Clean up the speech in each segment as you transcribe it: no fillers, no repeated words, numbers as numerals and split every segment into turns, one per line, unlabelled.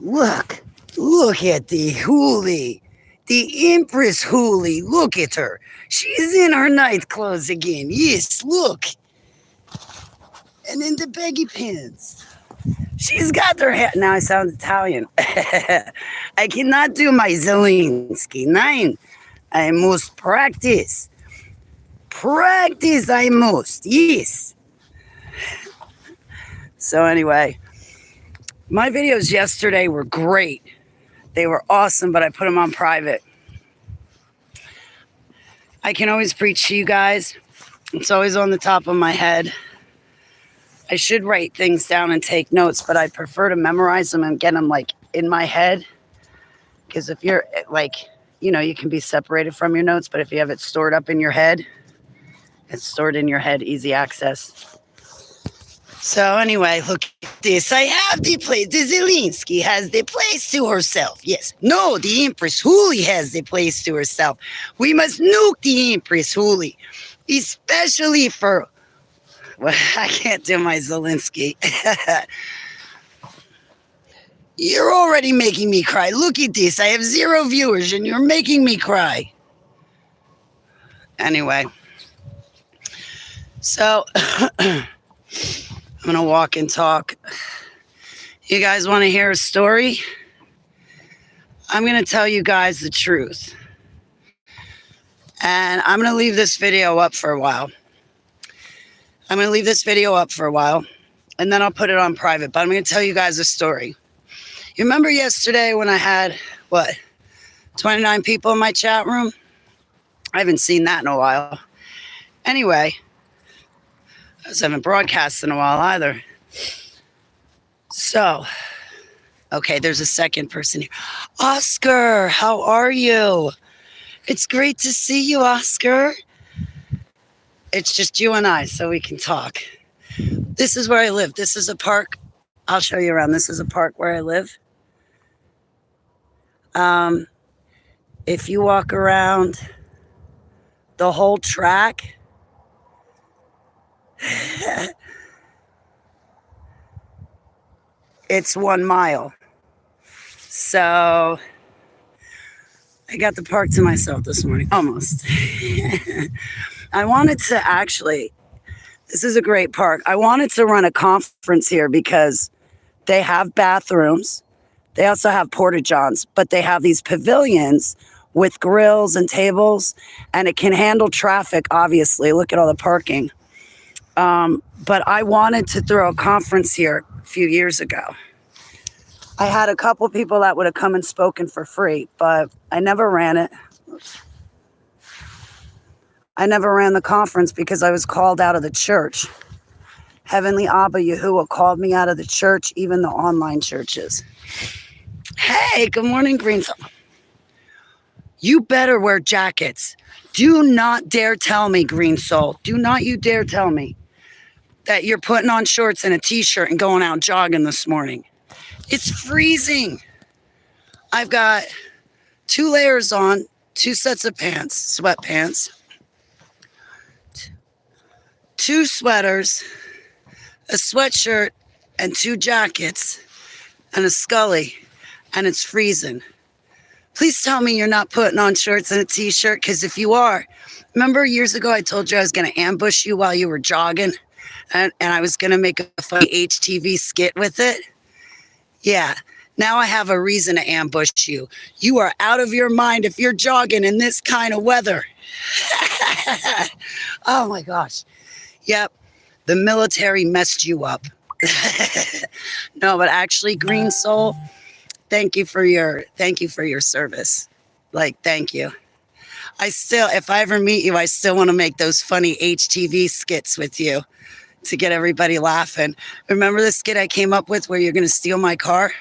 Look, look at the Huli. The Empress Huli. Look at her. She's in her night clothes again. Yes, look. And in the baggy pants. She's got her hair. Now I sound Italian. I cannot do my Zelensky. Nine. I must practice. Practice I must. Yes. So anyway, my videos yesterday were great. They were awesome, but I put them on private. I can always preach to you guys. It's always on the top of my head. I should write things down and take notes, but I prefer to memorize them and get them like in my head. Because if you're like, you can be separated from your notes, but if you have it stored up in your head, it's stored in your head, easy access. So anyway, look at this. I have the place. The Zelensky has the place to herself. Yes. No, the Empress Huli has the place to herself. We must nuke the Empress Huli, especially for... Well, I can't do my Zelensky. You're already making me cry. Look at this. I have 0 viewers and you're making me cry. Anyway. So... I'm going to walk and talk. You guys want to hear a story? I'm going to tell you guys the truth. And I'm going to leave this video up for a while. And then I'll put it on private. But I'm going to tell you guys a story. You remember yesterday when I had, 29 people in my chat room? I haven't seen that in a while. Anyway... I haven't broadcast in a while either. So, okay, there's a second person here. Oscar, how are you? It's great to see you, Oscar. It's just you and I, so we can talk. This is where I live. This is a park. I'll show you around. This is a park where I live. If you walk around the whole track... It's 1 mile. So I got the park to myself this morning, almost. I wanted to this is a great park. I wanted to run a conference here because they have bathrooms. They also have porta-johns, but they have these pavilions with grills and tables, and it can handle traffic, obviously. Look at all the parking. But I wanted to throw a conference here a few years ago. I had a couple people that would have come and spoken for free, but I never ran it. I never ran the conference because I was called out of the church. Heavenly Abba Yahuwah called me out of the church, even the online churches. Hey, good morning, Green Soul. You better wear jackets. Do not dare tell me, Green Soul. Do not you dare tell me that you're putting on shorts and a t-shirt and going out jogging this morning. It's freezing. I've got 2 layers on, 2 sets of pants, sweatpants, 2 sweaters, a sweatshirt, and 2 jackets, and a scully, and it's freezing. Please tell me you're not putting on shorts and a t-shirt, because if you are, remember years ago I told you I was going to ambush you while you were jogging? And I was going to make a funny HTV skit with it. Yeah, now I have a reason to ambush you. You are out of your mind if you're jogging in this kind of weather. Oh my gosh. Yep, the military messed you up. No, but actually, Green Soul, thank you for your service. Thank you. If I ever meet you, I still want to make those funny HTV skits with you. To get everybody laughing. Remember the skit I came up with where you're going to steal my car?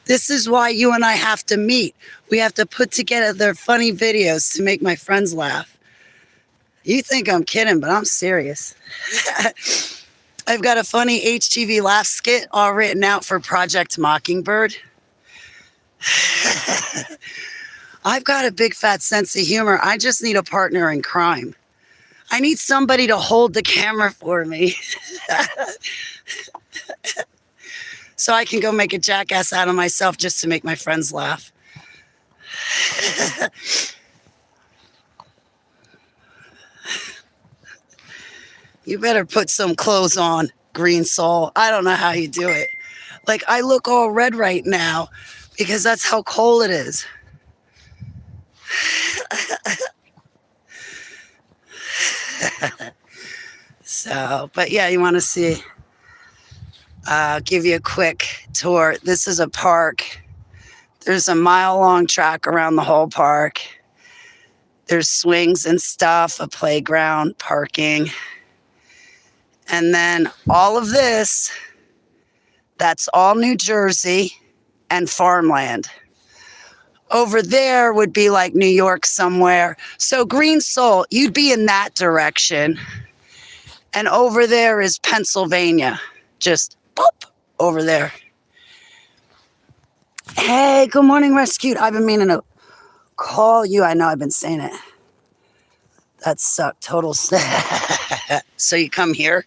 This is why you and I have to meet. We have to put together funny videos to make my friends laugh. You think I'm kidding, but I'm serious. I've got a funny HTV laugh skit all written out for Project Mockingbird. I've got a big fat sense of humor. I just need a partner in crime. I need somebody to hold the camera for me. so I can go make a jackass out of myself just to make my friends laugh. You better put some clothes on, Green Soul. I don't know how you do it. Like, I look all red right now because that's how cold it is. So, but yeah, you want to see, I'll give you a quick tour. This is a park. There's a mile-long track around the whole park. There's swings and stuff, a playground, parking. And then all of this, that's all New Jersey and farmland. Over there would be like New York somewhere. So Green Soul, you'd be in that direction. And over there is Pennsylvania. Just boop, over there. Hey, good morning, Rescued. I've been meaning to call you. I know I've been saying it. That sucked. Total. So you come here?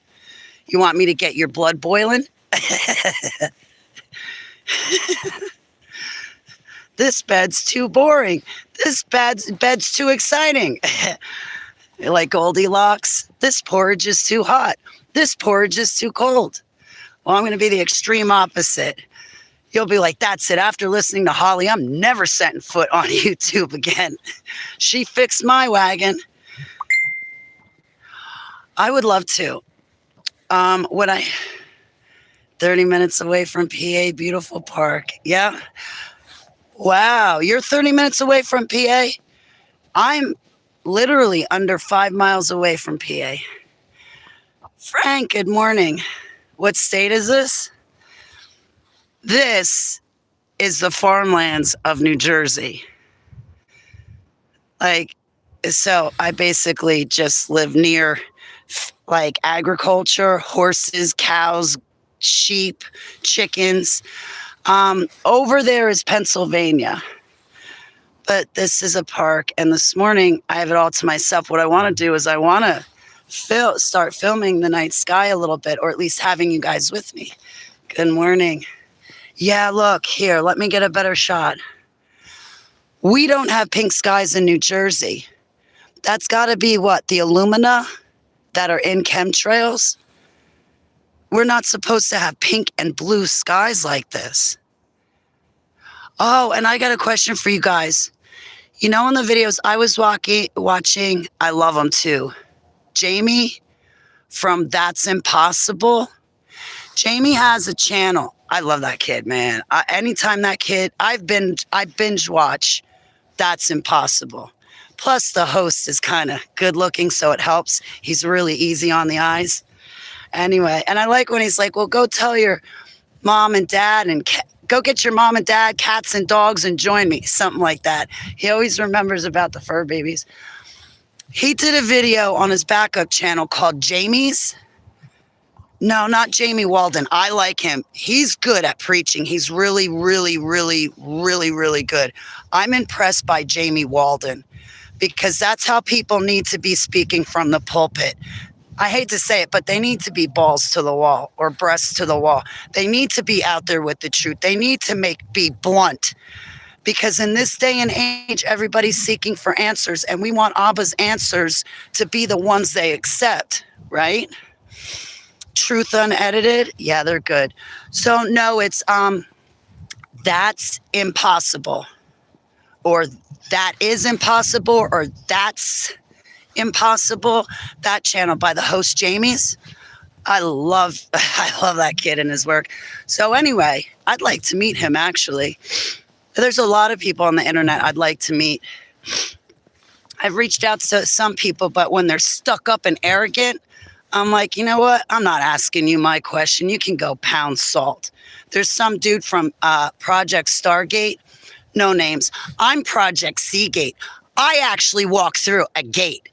You want me to get your blood boiling? This bed's too boring. This bed's too exciting. Like Goldilocks. This porridge is too hot. This porridge is too cold. Well, I'm going to be the extreme opposite. You'll be like, that's it. After listening to Holly, I'm never setting foot on YouTube again. She fixed my wagon. I would love to. 30 minutes away from PA, beautiful park. Yeah. Wow. You're 30 minutes away from PA? I'm literally under 5 miles away from PA. Frank, good morning. What state is this? This is the farmlands of New Jersey. Like, so I basically just live near like agriculture, horses, cows, sheep, chickens. Over there is Pennsylvania. But this is a park. And this morning I have it all to myself. What I want to do is I want to start filming the night sky a little bit, or at least having you guys with me. Good morning. Yeah, look here. Let me get a better shot. We don't have pink skies in New Jersey. That's got to be what? The alumina that are in chemtrails? We're not supposed to have pink and blue skies like this. Oh, and I got a question for you guys. You know, in the videos I was watching, I love them too. Jamie from That's Impossible. Jamie has a channel. I love that kid, man. Anytime that kid, I binge watch That's Impossible. Plus the host is kind of good looking, so it helps. He's really easy on the eyes. Anyway, and I like when he's like, well, go tell your mom and dad and go get your mom and dad, cats and dogs, and join me. Something like that. He always remembers about the fur babies. He did a video on his backup channel called Jamie's. No, not Jamie Walden. I like him. He's good at preaching. He's really, really, really, really, really good. I'm impressed by Jamie Walden because that's how people need to be speaking from the pulpit. I hate to say it, but they need to be balls to the wall or breasts to the wall. They need to be out there with the truth. They need to be blunt, because in this day and age, everybody's seeking for answers, and we want Abba's answers to be the ones they accept, right? Truth unedited. Yeah, they're good. So no, it's That's Impossible, or That Is Impossible, or That's Impossible. That channel by the host Jamie's. I love that kid and his work. So anyway, I'd like to meet him actually. There's a lot of people on the internet I'd like to meet. I've reached out to some people, but when they're stuck up and arrogant, I'm like, you know what? I'm not asking you my question. You can go pound salt. There's some dude from Project Stargate. No names. I'm Project Seagate. I actually walked through a gate.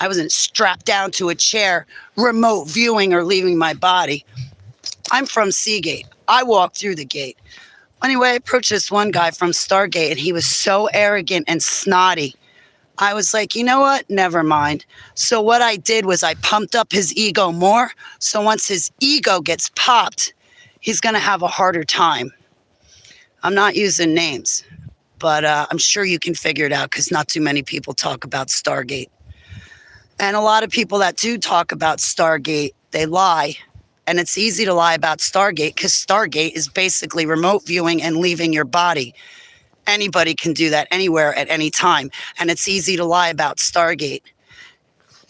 I wasn't strapped down to a chair, remote viewing or leaving my body. I'm from Seagate. I walked through the gate. Anyway, I approached this one guy from Stargate, and he was so arrogant and snotty. I was like, you know what? Never mind. So what I did was I pumped up his ego more. So once his ego gets popped, he's going to have a harder time. I'm not using names, but I'm sure you can figure it out because not too many people talk about Stargate. And a lot of people that do talk about Stargate, they lie. And it's easy to lie about Stargate because Stargate is basically remote viewing and leaving your body. Anybody can do that anywhere at any time. And it's easy to lie about Stargate.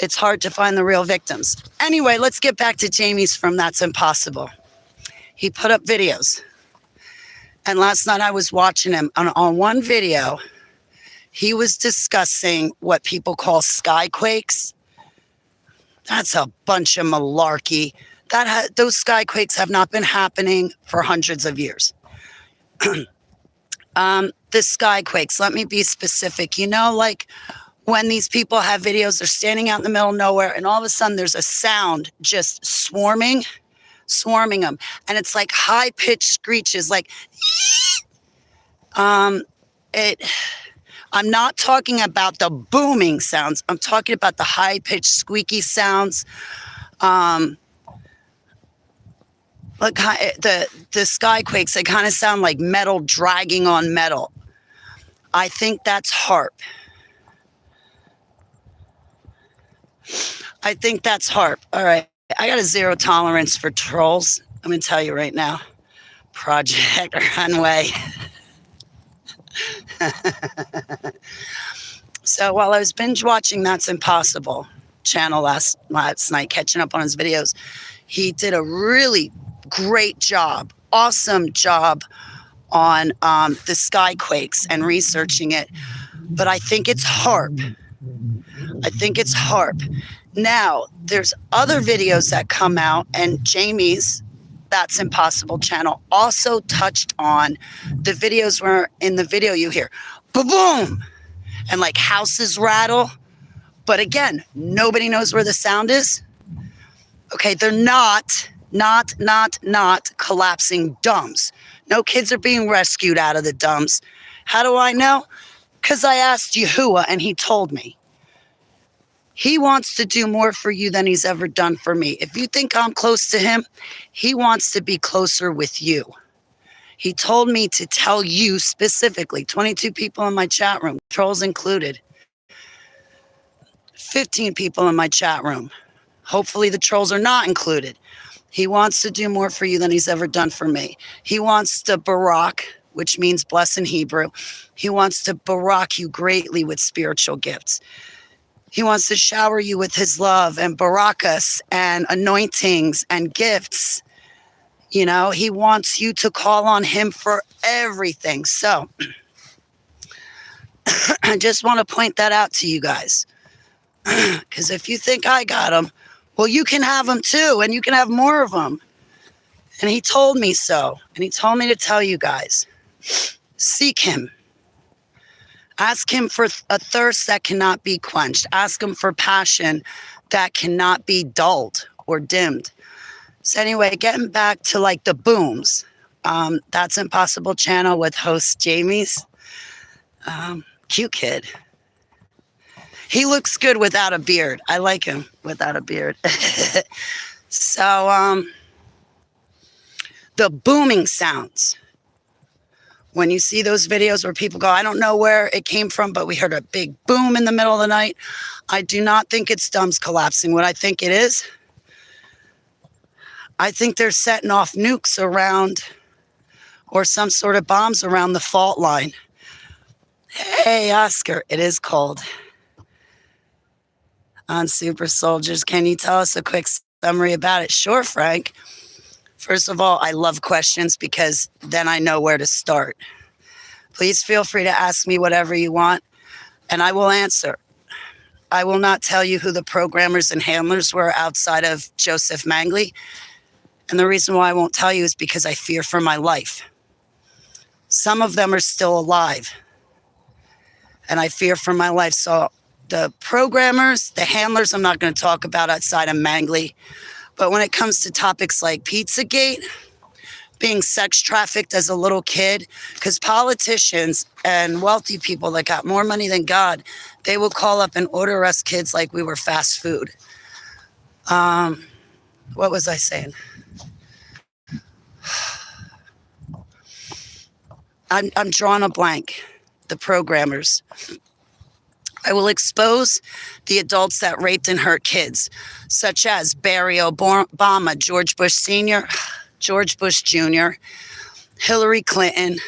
It's hard to find the real victims. Anyway, let's get back to Jamie's from That's Impossible. He put up videos. And last night I was watching him. On one video, he was discussing what people call skyquakes. That's a bunch of malarkey. Those skyquakes have not been happening for hundreds of years. The skyquakes, let me be specific. You know, like when these people have videos, they're standing out in the middle of nowhere and all of a sudden there's a sound just swarming them. And it's like high-pitched screeches, like, I'm not talking about the booming sounds. I'm talking about the high-pitched squeaky sounds. Like the skyquakes, they kind of sound like metal dragging on metal. I think that's HAARP. All right. I got a zero tolerance for trolls. I'm going to tell you right now. Project Runway. So while I was binge watching That's Impossible channel last night, catching up on his videos, he did a really great job, awesome job on the skyquakes and researching it. But I think it's HAARP. Now, there's other videos that come out, and Jamie's That's Impossible channel also touched on the videos where in the video you hear ba-boom and like houses rattle. But again, nobody knows where the sound is. Okay, they're not collapsing dumbs. No kids are being rescued out of the dumbs. How do I know? Because I asked Yahuwah and he told me. He wants to do more for you than he's ever done for me. If you think I'm close to him, he wants to be closer with you. He told me to tell you specifically, 22 people in my chat room, trolls included, 15 people in my chat room. Hopefully the trolls are not included. He wants to do more for you than he's ever done for me. He wants to barak, which means bless in Hebrew. He wants to barak you greatly with spiritual gifts. He wants to shower you with his love and barakas and anointings and gifts. You know, he wants you to call on him for everything. So I just want to point that out to you guys. Because if you think I got him, well, you can have them too, and you can have more of them. And he told me so. And he told me to tell you guys, seek him. Ask him for a thirst that cannot be quenched. Ask him for passion that cannot be dulled or dimmed. So anyway, getting back to like the booms. That's Impossible channel with host Jamie's. Cute kid. He looks good without a beard. I like him without a beard. So the booming sounds. When you see those videos where people go, I don't know where it came from, but we heard a big boom in the middle of the night. I do not think it's dumbs collapsing. What I think it is, I think they're setting off nukes around or some sort of bombs around the fault line. Hey, Oscar, it is cold. On Super Soldiers, can you tell us a quick summary about it? Sure, Frank. First of all, I love questions because then I know where to start. Please feel free to ask me whatever you want, and I will answer. I will not tell you who the programmers and handlers were outside of Joseph Mengele. And the reason why I won't tell you is because I fear for my life. Some of them are still alive, and I fear for my life. So the programmers, the handlers, I'm not going to talk about outside of Mengele. But when it comes to topics like Pizzagate, being sex trafficked as a little kid, because politicians and wealthy people that got more money than God, they will call up and order us kids like we were fast food. What was I saying? I'm drawing a blank. The programmers. I will expose the adults that raped and hurt kids, such as Barry Obama, George Bush Sr., George Bush Jr., Hillary Clinton,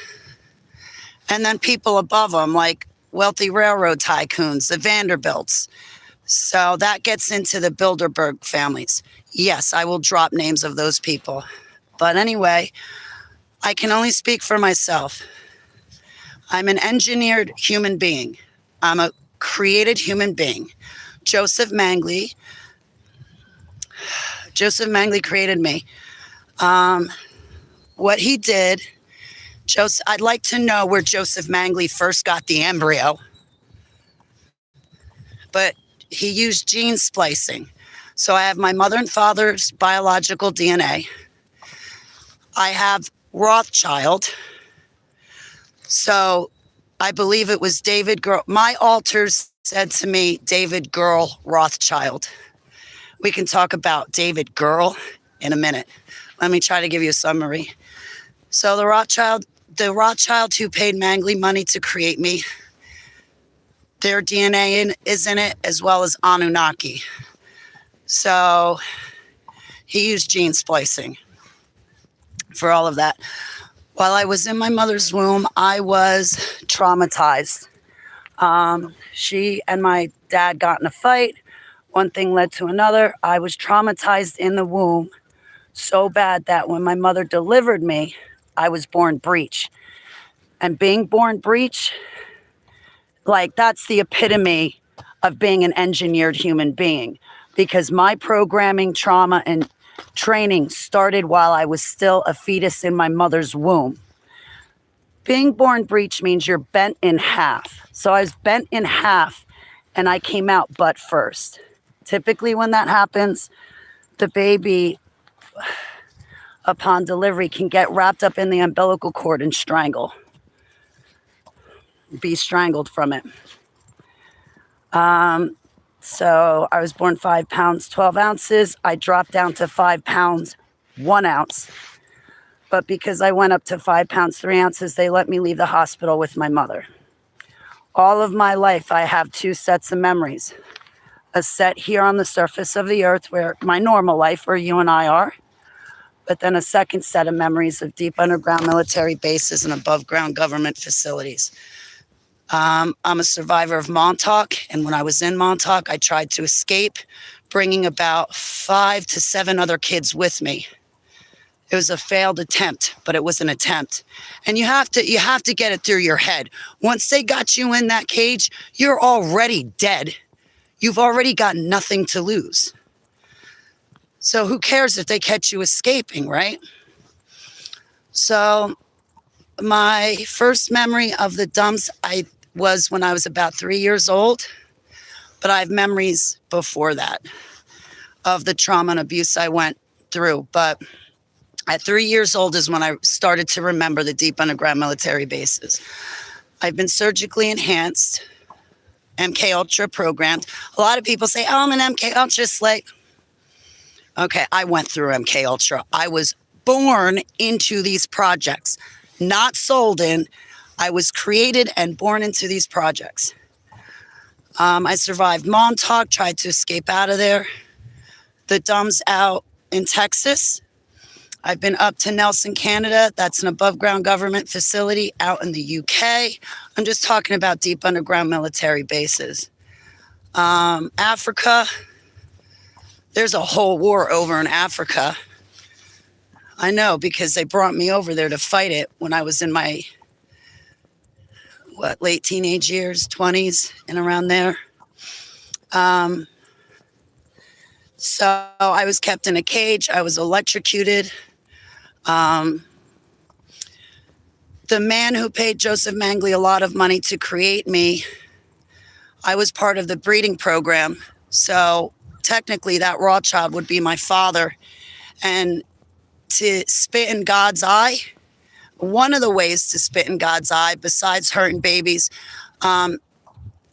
and then people above them like wealthy railroad tycoons, the Vanderbilts. So that gets into the Bilderberg families. Yes, I will drop names of those people. But anyway, I can only speak for myself. I'm an engineered human being. I'm a created human being. Joseph Mangli created me. What he did, I'd like to know where Joseph Mangli first got the embryo. But he used gene splicing. So I have my mother and father's biological DNA. I have Rothschild. So I believe it was David Girl. My alters said to me, David Girl Rothschild. We can talk about David Girl in a minute. Let me try to give you a summary. So the Rothschild who paid Mangli money to create me, their DNA is in it, as well as Anunnaki. So he used gene splicing for all of that. While I was in my mother's womb, I was traumatized. She and my dad got in a fight. One thing led to another. I was traumatized in the womb so bad that when my mother delivered me, I was born breech. And being born breech, like that's the epitome of being an engineered human being, because my programming, trauma, and training started while I was still a fetus in my mother's womb. Being born breech means you're bent in half. So I was bent in half and I came out butt first. Typically when that happens, the baby upon delivery can get wrapped up in the umbilical cord and be strangled from it. So I was born 5 pounds, 12 ounces. I dropped down to 5 pounds, 1 ounce. But because I went up to 5 pounds, 3 ounces, they let me leave the hospital with my mother. All of my life, I have 2 sets of memories. A set here on the surface of the earth, where my normal life, where you and I are. But then a second set of memories of deep underground military bases and above ground government facilities. I'm a survivor of Montauk, and when I was in Montauk, I tried to escape, bringing about 5 to 7 other kids with me. It was a failed attempt, but it was an attempt. And you have to get it through your head. Once they got you in that cage, you're already dead. You've already got nothing to lose. So who cares if they catch you escaping, right? So my first memory of the dumps was when I was about 3 years old, but I have memories before that of the trauma and abuse I went through. But at 3 years old is when I started to remember the deep underground military bases. I've been surgically enhanced, MK Ultra programmed. A lot of people say, oh, I'm an MK Ultra slave. Okay, I went through MK Ultra. I was born into these projects, not sold in. I was created and born into these projects. I survived Montauk, tried to escape out of there. The dumps out in Texas. I've been up to Nelson, Canada. That's an above ground government facility out in the UK. I'm just talking about deep underground military bases. Africa. There's a whole war over in Africa. I know, because they brought me over there to fight it when I was in my, late teenage years, 20s and around there. So I was kept in a cage. I was electrocuted. The man who paid Joseph Mangli a lot of money to create me, I was part of the breeding program. So technically that Rothschild would be my father. And to spit in God's eye, one of the ways to spit in God's eye, besides hurting babies,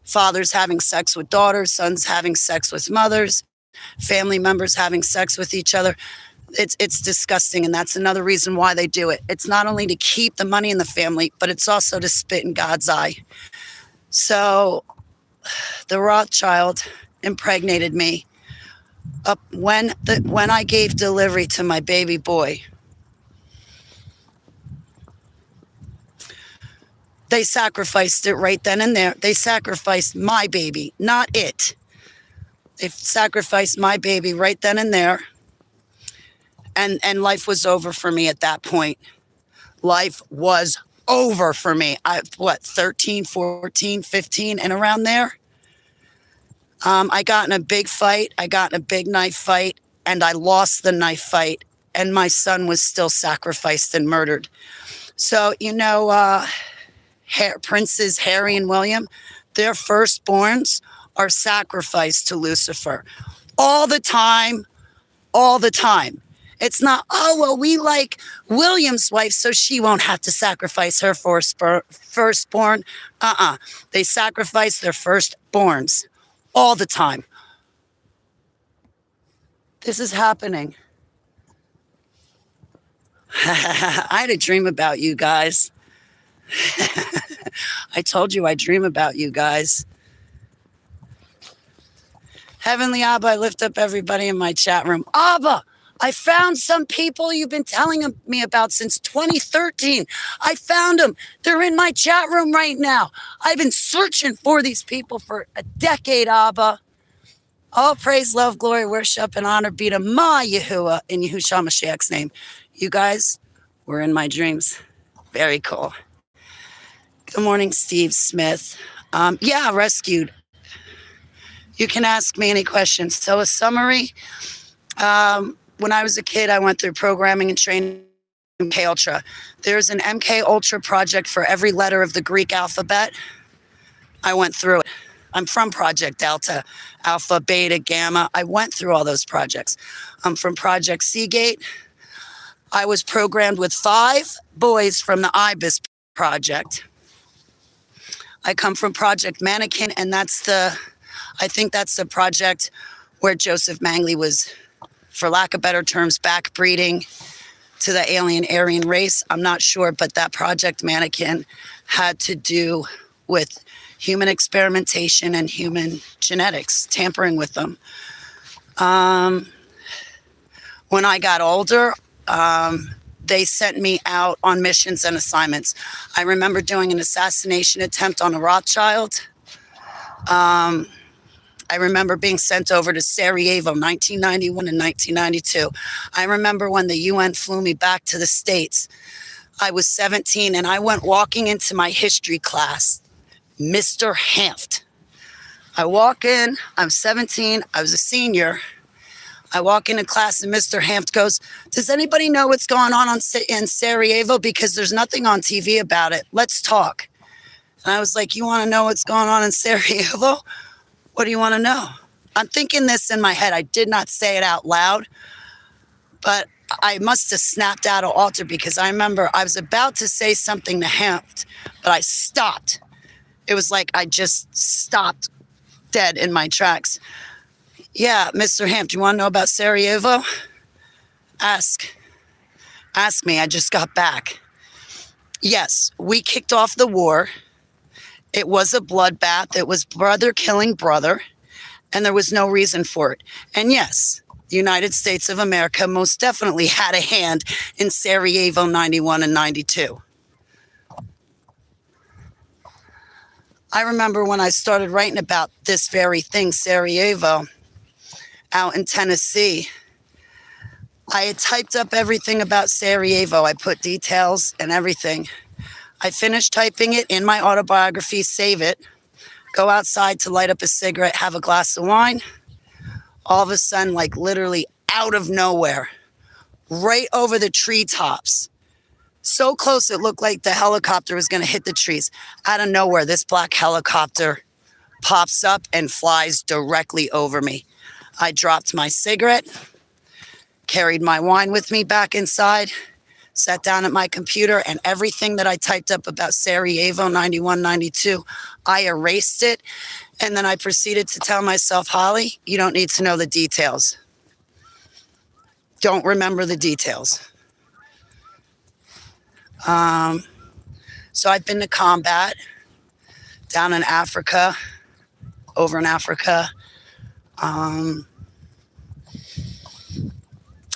fathers having sex with daughters, sons having sex with mothers, family members having sex with each other, It's disgusting, and that's another reason why they do it. It's not only to keep the money in the family, but it's also to spit in God's eye. So the Rothschild impregnated me up when I gave delivery to my baby boy. They sacrificed it right then and there. They sacrificed my baby, not it. They sacrificed my baby right then and there. And life was over for me at that point. Life was over for me. 13, 14, 15, and around there. I got in a big fight. I got in a big knife fight, and I lost the knife fight, and my son was still sacrificed and murdered. So, Princes Harry and William, their firstborns are sacrificed to Lucifer all the time, all the time. It's not, oh, well, we like William's wife, so she won't have to sacrifice her firstborn. They sacrifice their firstborns all the time. This is happening. I had a dream about you guys. I told you I dream about you guys. Heavenly Abba, I lift up everybody in my chat room. Abba, I found some people you've been telling me about since 2013. I found them. They're in my chat room right now. I've been searching for these people for a decade, Abba. All praise, love, glory, worship, and honor be to my Yahuwah in Yahushua Mashiach's name. You guys were in my dreams. Very cool. Good morning, Steve Smith. Rescued. You can ask me any questions. So a summary. When I was a kid, I went through programming and training MK Ultra. There's an MK Ultra project for every letter of the Greek alphabet. I went through it. I'm from Project Delta, Alpha, Beta, Gamma. I went through all those projects. I'm from Project Seagate. I was programmed with 5 boys from the IBIS project. I come from Project Mannequin, and I think that's the project where Joseph Mengele was, for lack of better terms, backbreeding to the alien Aryan race. I'm not sure, but that Project Mannequin had to do with human experimentation and human genetics, tampering with them. When I got older, they sent me out on missions and assignments. I remember doing an assassination attempt on a Rothschild. I remember being sent over to Sarajevo, 1991 and 1992. I remember when the UN flew me back to the States. I was 17 and I went walking into my history class, Mr. Hanft. I walk in, I'm 17, I was a senior. I walk into class and Mr. Hanft goes, does anybody know what's going on in Sarajevo? Because there's nothing on TV about it. Let's talk. And I was like, you want to know what's going on in Sarajevo? What do you want to know? I'm thinking this in my head. I did not say it out loud, but I must have snapped out of altar because I remember I was about to say something to Hanft, but I stopped. It was like I just stopped dead in my tracks. Yeah, Mr. Hanft, do you want to know about Sarajevo? Ask me. I just got back. Yes, we kicked off the war. It was a bloodbath. It was brother killing brother, and there was no reason for it. And yes, the United States of America most definitely had a hand in Sarajevo 91 and 92. I remember when I started writing about this very thing, Sarajevo, out in Tennessee, I had typed up everything about Sarajevo. I put details and everything. I finished typing it in my autobiography, save it, go outside to light up a cigarette, have a glass of wine. All of a sudden, like literally out of nowhere, right over the treetops, so close it looked like the helicopter was going to hit the trees. Out of nowhere, this black helicopter pops up and flies directly over me. I dropped my cigarette, carried my wine with me back inside, sat down at my computer, and everything that I typed up about Sarajevo 91, 92, I erased it. And then I proceeded to tell myself, Holly, you don't need to know the details. don't remember the details. So I've been to combat down in Africa, over in Africa. I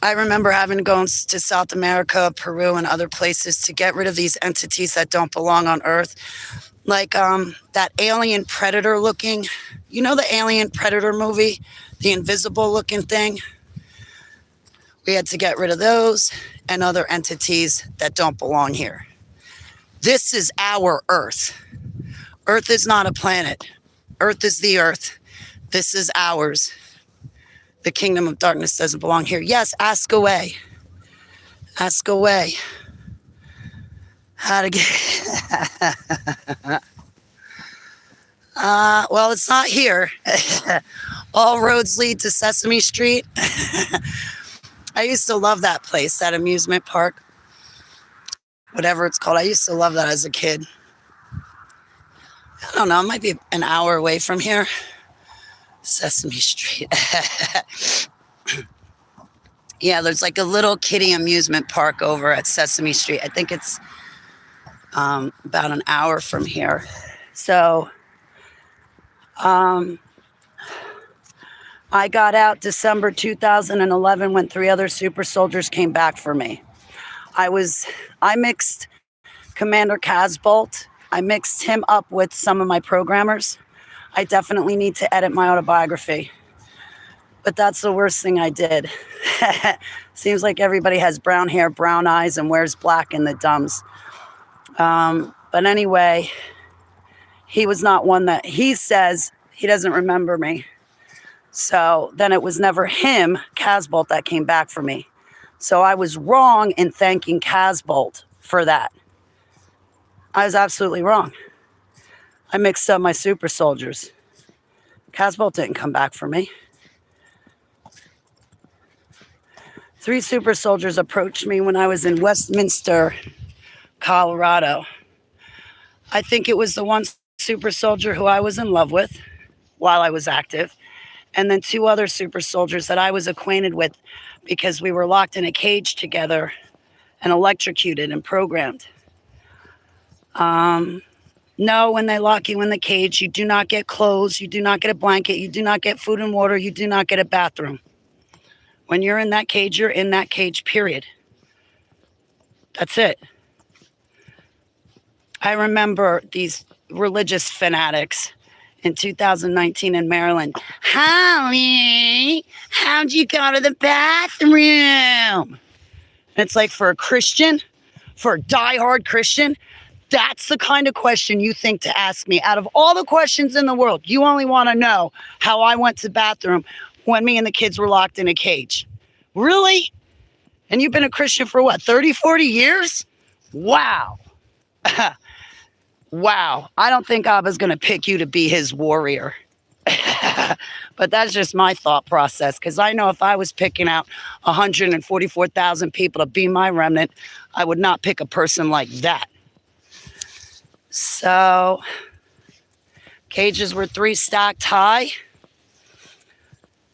remember having to go to South America, Peru, and other places to get rid of these entities that don't belong on Earth. Like that alien predator looking, you know, the alien predator movie, the invisible looking thing. We had to get rid of those and other entities that don't belong here. This is our Earth. Earth is not a planet. Earth is the Earth. This is ours. The kingdom of darkness doesn't belong here. Yes, ask away. Ask away. How to get... well, it's not here. All roads lead to Sesame Street. I used to love that place, that amusement park. Whatever it's called. I used to love that as a kid. I don't know. It might be an hour away from here. Sesame Street. Yeah, there's like a little kiddie amusement park over at Sesame Street. I think it's about an hour from here. So I got out December 2011 when 3 other super soldiers came back for me. I mixed Commander Casbolt. I mixed him up with some of my programmers. I definitely need to edit my autobiography. But that's the worst thing I did. Seems like everybody has brown hair, brown eyes, and wears black in the dumbs. But anyway, he was not one that he says he doesn't remember me. So then it was never him, Casbolt, that came back for me. So I was wrong in thanking Casbolt for that. I was absolutely wrong. I mixed up my super soldiers. Casbolt didn't come back for me. 3 super soldiers approached me when I was in Westminster, Colorado. I think it was the one super soldier who I was in love with while I was active, and then 2 other super soldiers that I was acquainted with because we were locked in a cage together and electrocuted and programmed. No, when they lock you in the cage, you do not get clothes, you do not get a blanket, you do not get food and water, you do not get a bathroom. When you're in that cage, you're in that cage, period. That's it. I remember these religious fanatics in 2019 in Maryland. Holly, how'd you go to the bathroom? It's like for a Christian, for a diehard Christian, that's the kind of question you think to ask me. Out of all the questions in the world, you only want to know how I went to the bathroom when me and the kids were locked in a cage. Really? And you've been a Christian for what, 30, 40 years? Wow. Wow. I don't think Abba's going to pick you to be his warrior. But that's just my thought process, because I know if I was picking out 144,000 people to be my remnant, I would not pick a person like that. So, cages were 3 stacked high.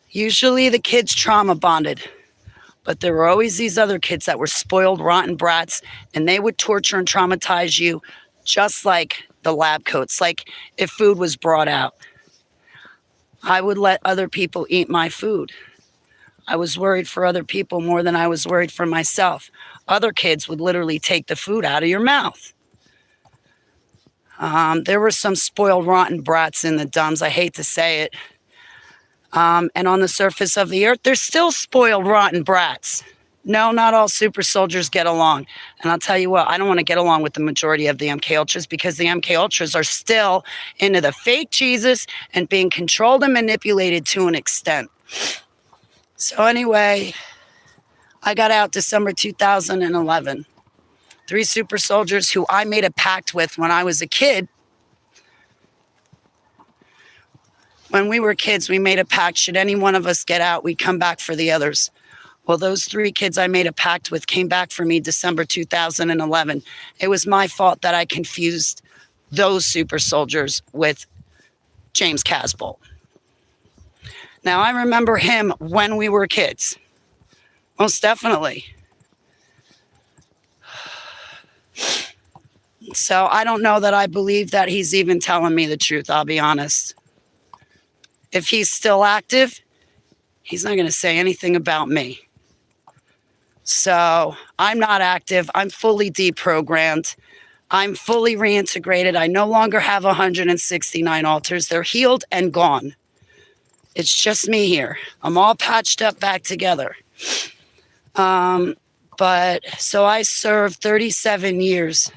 Usually the kids trauma bonded, but there were always these other kids that were spoiled, rotten brats, and they would torture and traumatize you just like the lab coats, like if food was brought out. I would let other people eat my food. I was worried for other people more than I was worried for myself. Other kids would literally take the food out of your mouth. There were some spoiled, rotten brats in the dumbs. I hate to say it. And on the surface of the earth, there's still spoiled, rotten brats. No, not all super soldiers get along. And I'll tell you what, I don't want to get along with the majority of the MK Ultras, because the MK Ultras are still into the fake Jesus and being controlled and manipulated to an extent. So anyway, I got out December 2011. 3 super soldiers who I made a pact with when I was a kid. When we were kids, we made a pact. Should any one of us get out, we'd come back for the others. Well, those 3 kids I made a pact with came back for me December 2011. It was my fault that I confused those super soldiers with James Casbolt. Now, I remember him when we were kids. Most definitely. So I don't know that I believe that he's even telling me the truth, I'll be honest. If he's still active, he's not going to say anything about me. So I'm not active. I'm fully deprogrammed. I'm fully reintegrated. I no longer have 169 altars. They're healed and gone. It's just me here. I'm all patched up back together. But so I served 37 years.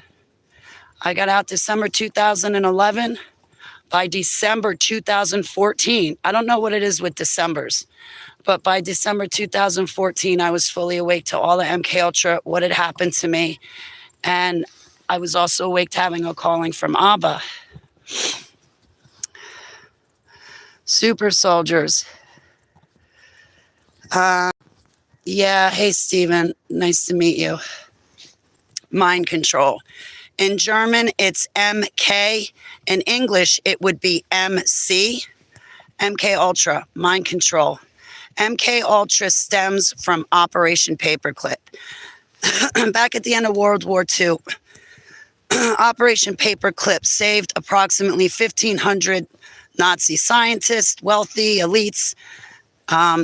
I got out December 2011. By December 2014, I don't know what it is with Decembers, but by December 2014, I was fully awake to all the MK Ultra, what had happened to me. And I was also awake to having a calling from Abba. Super soldiers. Yeah, hey, Steven. Nice to meet you. Mind control. In German, it's MK. In English, it would be MC. MK Ultra, mind control. MK Ultra stems from Operation Paperclip. Back at the end of World War II, Operation Paperclip saved approximately 1,500 Nazi scientists, wealthy elites,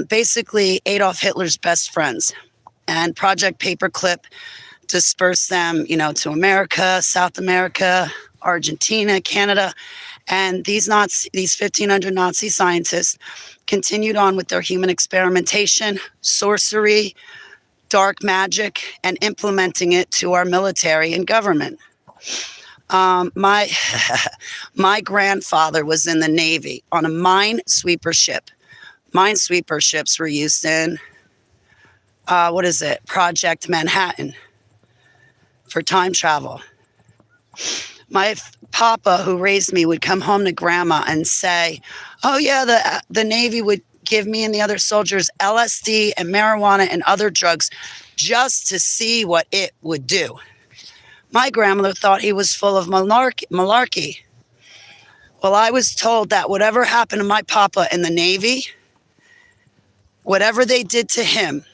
basically Adolf Hitler's best friends. And Project Paperclip dispersed them, to America, South America, Argentina, Canada. And these 1,500 Nazi scientists continued on with their human experimentation, sorcery, dark magic, and implementing it to our military and government. My grandfather was in the Navy on a minesweeper ship. Minesweeper ships were used in, Project Manhattan for time travel. My papa, who raised me, would come home to grandma and say, oh yeah, the Navy would give me and the other soldiers LSD and marijuana and other drugs just to see what it would do. My grandmother thought he was full of malarkey. Well, I was told that whatever happened to my papa in the Navy, whatever they did to him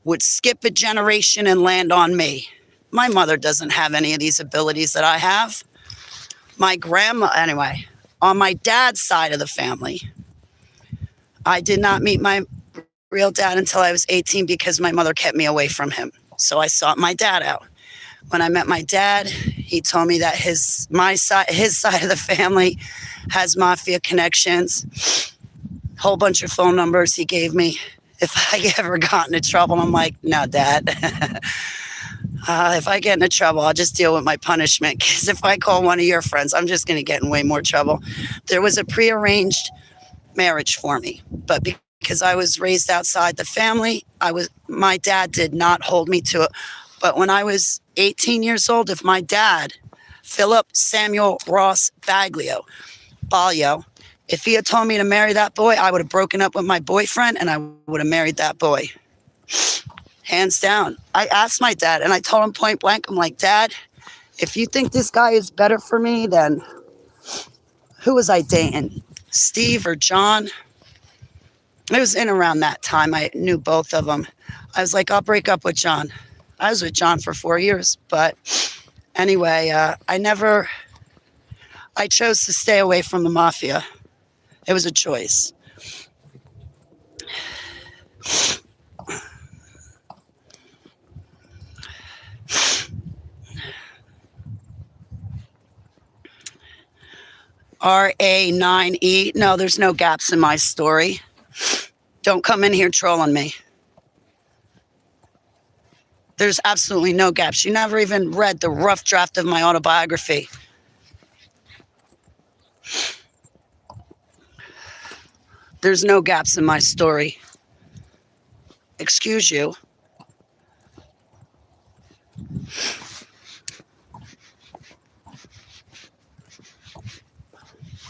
would skip a generation and land on me. My mother doesn't have any of these abilities that I have. My grandma, anyway, on my dad's side of the family, I did not meet my real dad until I was 18 because my mother kept me away from him. So I sought my dad out. When I met my dad, he told me that his side of the family has mafia connections. Whole bunch of phone numbers he gave me. If I ever got into trouble, I'm like, no, Dad. If I get into trouble, I'll just deal with my punishment. Because if I call one of your friends, I'm just going to get in way more trouble. There was a prearranged marriage for me, but because I was raised outside the family, my dad did not hold me to it. But when I was 18 years old, if my dad, Philip Samuel Ross Baglio, if he had told me to marry that boy, I would have broken up with my boyfriend and I would have married that boy. Hands down. I asked my dad and I told him point blank, I'm like, Dad, if you think this guy is better for me, then who was I dating? Steve or John? It was in around that time. I knew both of them. I was like, I'll break up with John. I was with John for 4 years. But anyway, I chose to stay away from the mafia. It was a choice. RA9E. No, there's no gaps in my story. Don't come in here trolling me. There's absolutely no gaps. You never even read the rough draft of my autobiography. There's no gaps in my story. Excuse you.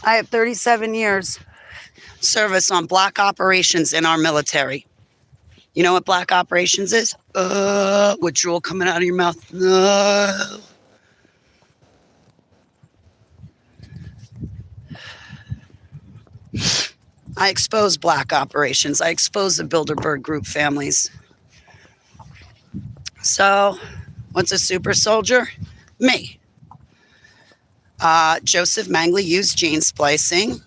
I have 37 years service on black operations in our military. You know what black operations is? With drool coming out of your mouth. I expose black operations. I expose the Bilderberg Group families. So, what's a super soldier? Me. Joseph Mengele used gene splicing,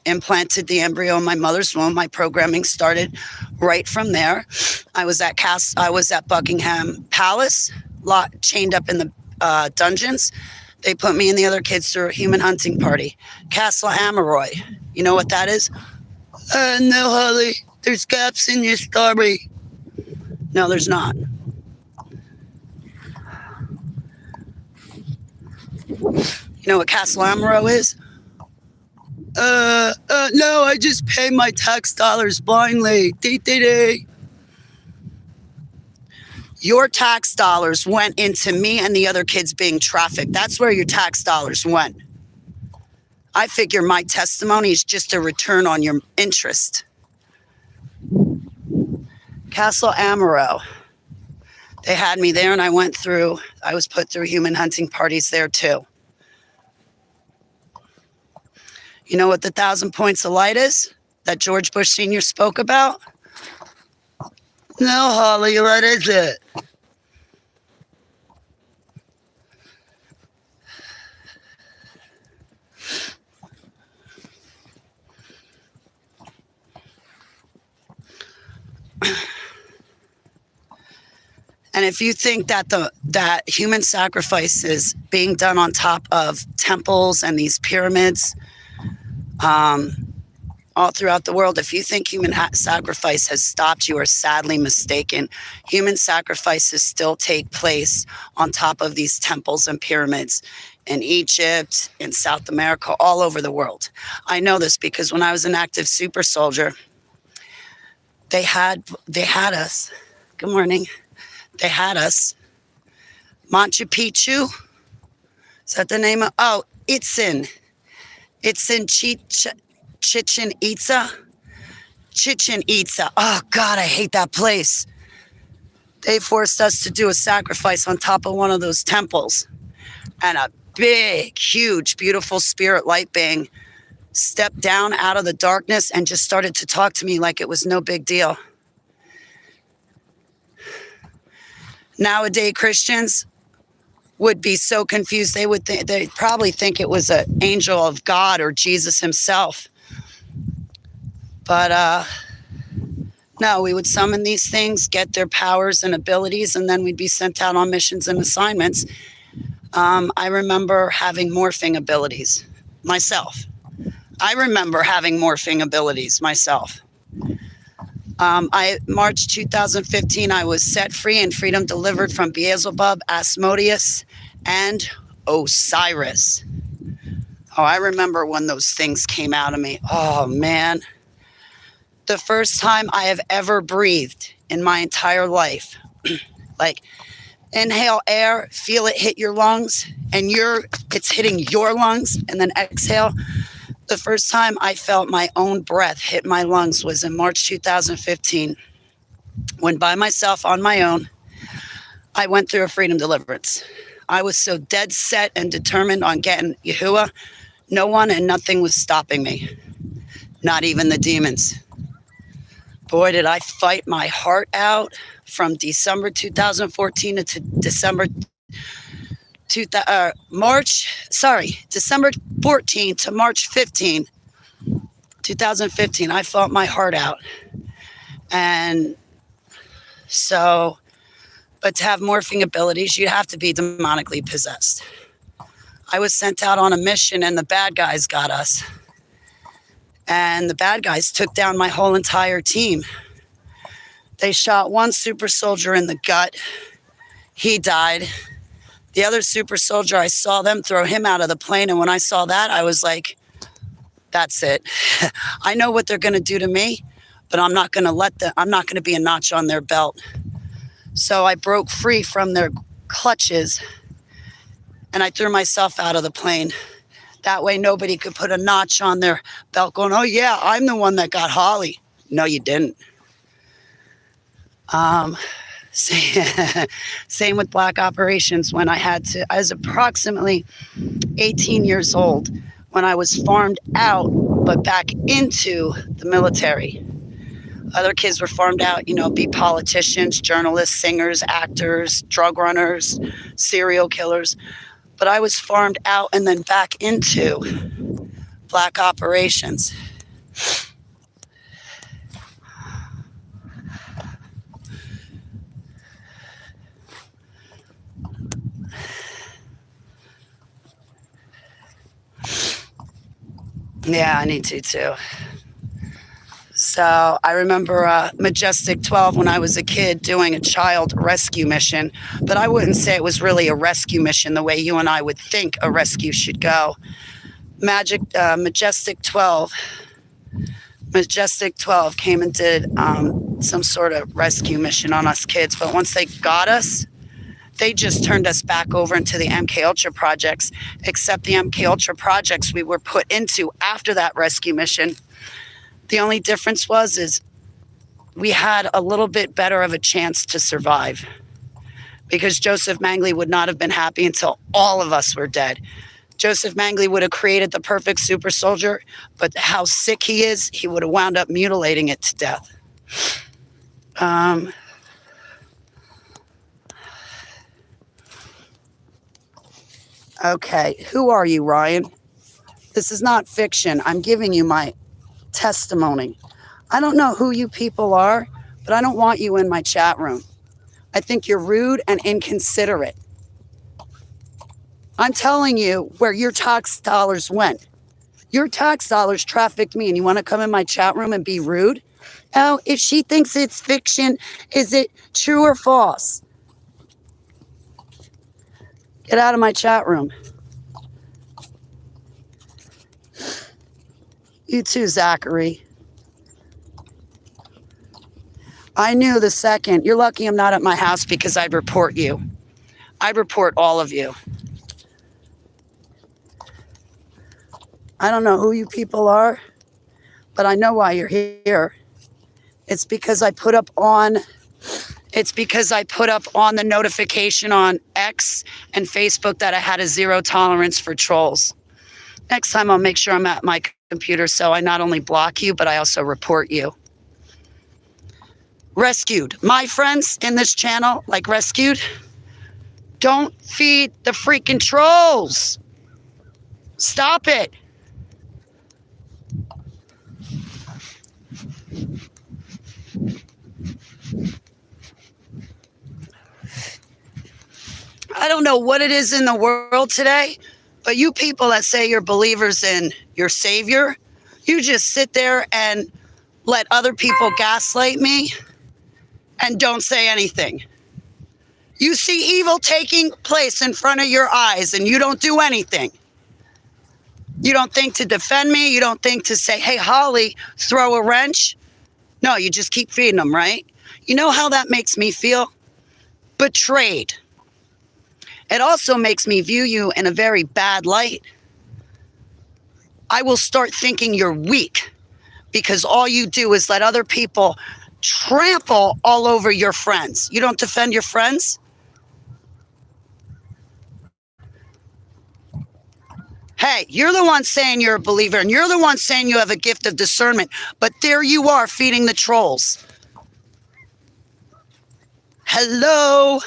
implanted the embryo in my mother's womb. My programming started right from there. I was at Buckingham Palace, chained up in the dungeons. They put me and the other kids through a human hunting party. Castle Amaroy. You know what that is? No, Holly. There's gaps in your story. No, there's not. You know what Castle Amaroy is? No, I just pay my tax dollars blindly. Dee. Your tax dollars went into me and the other kids being trafficked. That's where your tax dollars went. I figure my testimony is just a return on your interest. Castle Amaroy. They had me there and I was put through human hunting parties there too. You know what the 1,000 points of light is that George Bush Sr. spoke about? No, Holly, what is it? And if you think that that human sacrifice is being done on top of temples and these pyramids, all throughout the world, if you think human sacrifice has stopped, you are sadly mistaken. Human sacrifices still take place on top of these temples and pyramids in Egypt, in South America, all over the world. I know this because when I was an active super soldier, they had us. Good morning. They had us. Machu Picchu. Is that the name of? Oh, Itzen Chichen Itza. Chichen Itza. Oh, God, I hate that place. They forced us to do a sacrifice on top of one of those temples. And a big, huge, beautiful spirit light being stepped down out of the darkness and just started to talk to me like it was no big deal. Nowadays, Christians would be so confused. They'd probably think it was an angel of God or Jesus himself. But no, we would summon these things, get their powers and abilities, and then we'd be sent out on missions and assignments. I remember having morphing abilities myself. March 2015, I was set free and freedom delivered from Beelzebub, Asmodeus, and Osiris. Oh, I remember when those things came out of me. Oh, man. The first time I have ever breathed in my entire life. Like, inhale air, feel it hit your lungs, and it's hitting your lungs, and then exhale. The first time I felt my own breath hit my lungs was in March 2015, when by myself on my own, I went through a freedom deliverance. I was so dead set and determined on getting Yahuwah, no one and nothing was stopping me, not even the demons. Boy, did I fight my heart out from December 2014 to December 14 to March 15, 2015. I fought my heart out. And so, but to have morphing abilities, you have to be demonically possessed. I was sent out on a mission and the bad guys got us. And the bad guys took down my whole entire team. They shot one super soldier in the gut. He died. The other super soldier, I saw them throw him out of the plane. And when I saw that, I was like, that's it. I know what they're going to do to me, but I'm not going to be a notch on their belt. So I broke free from their clutches and I threw myself out of the plane. That way nobody could put a notch on their belt going, oh yeah, I'm the one that got Holly. No, you didn't. Same with Black Operations. When I was approximately 18 years old when I was farmed out, but back into the military. Other kids were farmed out, be politicians, journalists, singers, actors, drug runners, serial killers. But I was farmed out and then back into black operations. Yeah, I need to too. So I remember Majestic 12 when I was a kid doing a child rescue mission, but I wouldn't say it was really a rescue mission the way you and I would think a rescue should go. Majestic 12 came and did some sort of rescue mission on us kids, but once they got us, they just turned us back over into the MK Ultra projects, except the MK Ultra projects we were put into after that rescue mission. The only difference is we had a little bit better of a chance to survive, because Joseph Mengele would not have been happy until all of us were dead. Joseph Mengele would have created the perfect super soldier, but how sick he is, he would have wound up mutilating it to death. Okay, who are you, Ryan? This is not fiction. I'm giving you my testimony. I don't know who you people are, but I don't want you in my chat room. I think you're rude and inconsiderate. I'm telling you where your tax dollars went. Your tax dollars trafficked me, and you want to come in my chat room and be rude? Oh, if she thinks it's fiction, is it true or false? Get out of my chat room. You too, Zachary. I knew the second. You're lucky I'm not at my house, because I'd report you. I'd report all of you. I don't know who you people are, but I know why you're here. It's because I put up on the notification on X and Facebook that I had a zero tolerance for trolls. Next time I'll make sure I'm at my computer so I not only block you, but I also report you. Rescued. My friends in this channel, like Rescued, don't feed the freaking trolls. Stop it. I don't know what it is in the world today, but you people that say you're believers in your Savior, you just sit there and let other people gaslight me and don't say anything. You see evil taking place in front of your eyes and you don't do anything. You don't think to defend me. You don't think to say, hey, Holly, throw a wrench. No, you just keep feeding them, right? You know how that makes me feel? Betrayed. It also makes me view you in a very bad light. I will start thinking you're weak because all you do is let other people trample all over your friends. You don't defend your friends? Hey, you're the one saying you're a believer, and you're the one saying you have a gift of discernment, but there you are feeding the trolls. Hello?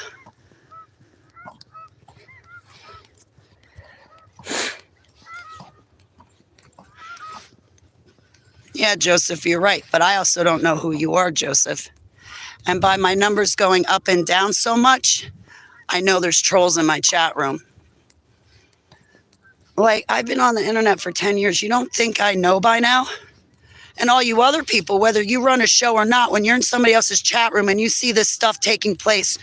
Yeah, Joseph, you're right, but I also don't know who you are, Joseph. And by my numbers going up and down so much, I know there's trolls in my chat room. Like, I've been on the internet for 10 years. You don't think I know by now? And all you other people, whether you run a show or not, when you're in somebody else's chat room and you see this stuff taking place,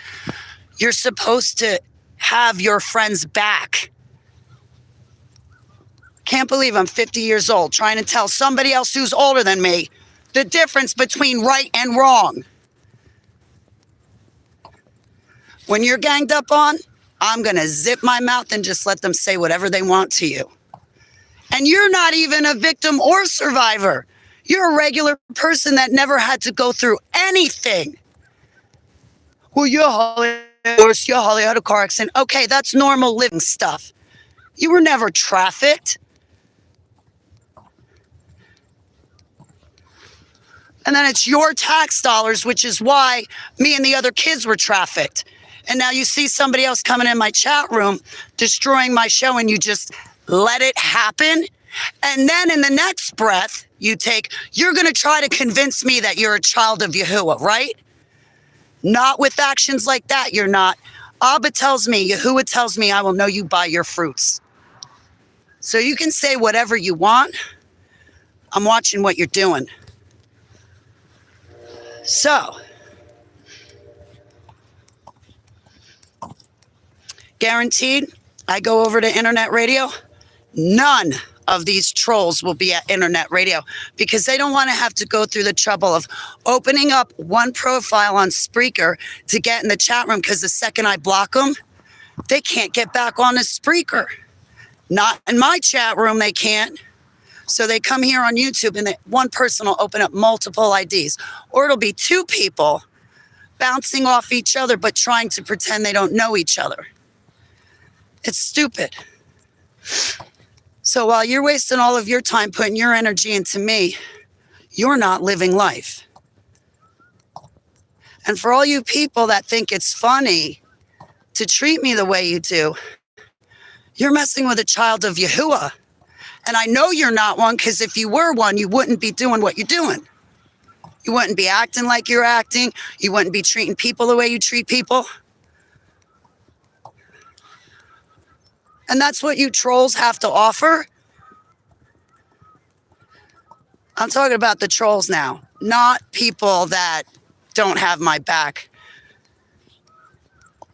you're supposed to have your friends back. Can't believe I'm 50 years old trying to tell somebody else who's older than me the difference between right and wrong. When you're ganged up on, I'm going to zip my mouth and just let them say whatever they want to you. And you're not even a victim or survivor. You're a regular person that never had to go through anything. Well, Holly had a car accident. Okay, that's normal living stuff. You were never trafficked. And then it's your tax dollars, which is why me and the other kids were trafficked. And now you see somebody else coming in my chat room, destroying my show, and you just let it happen. And then in the next breath, you're going to try to convince me that you're a child of Yahuwah, right? Not with actions like that, you're not. Abba tells me, Yahuwah tells me, I will know you by your fruits. So you can say whatever you want. I'm watching what you're doing. So, guaranteed, I go over to internet radio, none of these trolls will be at internet radio because they don't want to have to go through the trouble of opening up one profile on Spreaker to get in the chat room, because the second I block them, they can't get back on the Spreaker. Not in my chat room, they can't. So they come here on YouTube and one person will open up multiple IDs, or it'll be two people bouncing off each other but trying to pretend they don't know each other. It's stupid. So while you're wasting all of your time putting your energy into me, you're not living life. And for all you people that think it's funny to treat me the way you do, you're messing with a child of Yahuwah. And I know you're not one, because if you were one, you wouldn't be doing what you're doing. You wouldn't be acting like you're acting. You wouldn't be treating people the way you treat people. And that's what you trolls have to offer. I'm talking about the trolls now, not people that don't have my back.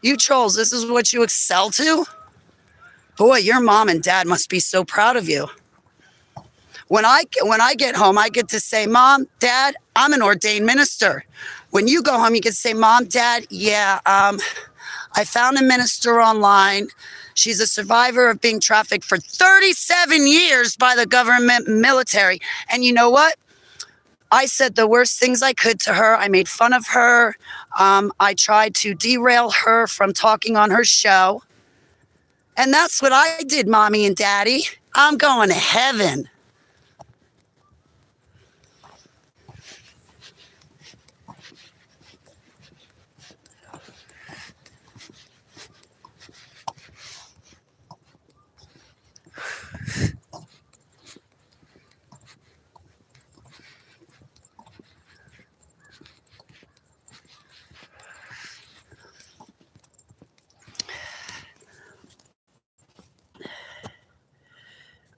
You trolls, this is what you excel to? Boy, your mom and dad must be so proud of you. When I get home, I get to say, Mom, Dad, I'm an ordained minister. When you go home, you can say, Mom, Dad, yeah, I found a minister online. She's a survivor of being trafficked for 37 years by the government military. And you know what? I said the worst things I could to her. I made fun of her. I tried to derail her from talking on her show. And that's what I did, Mommy and Daddy. I'm going to heaven.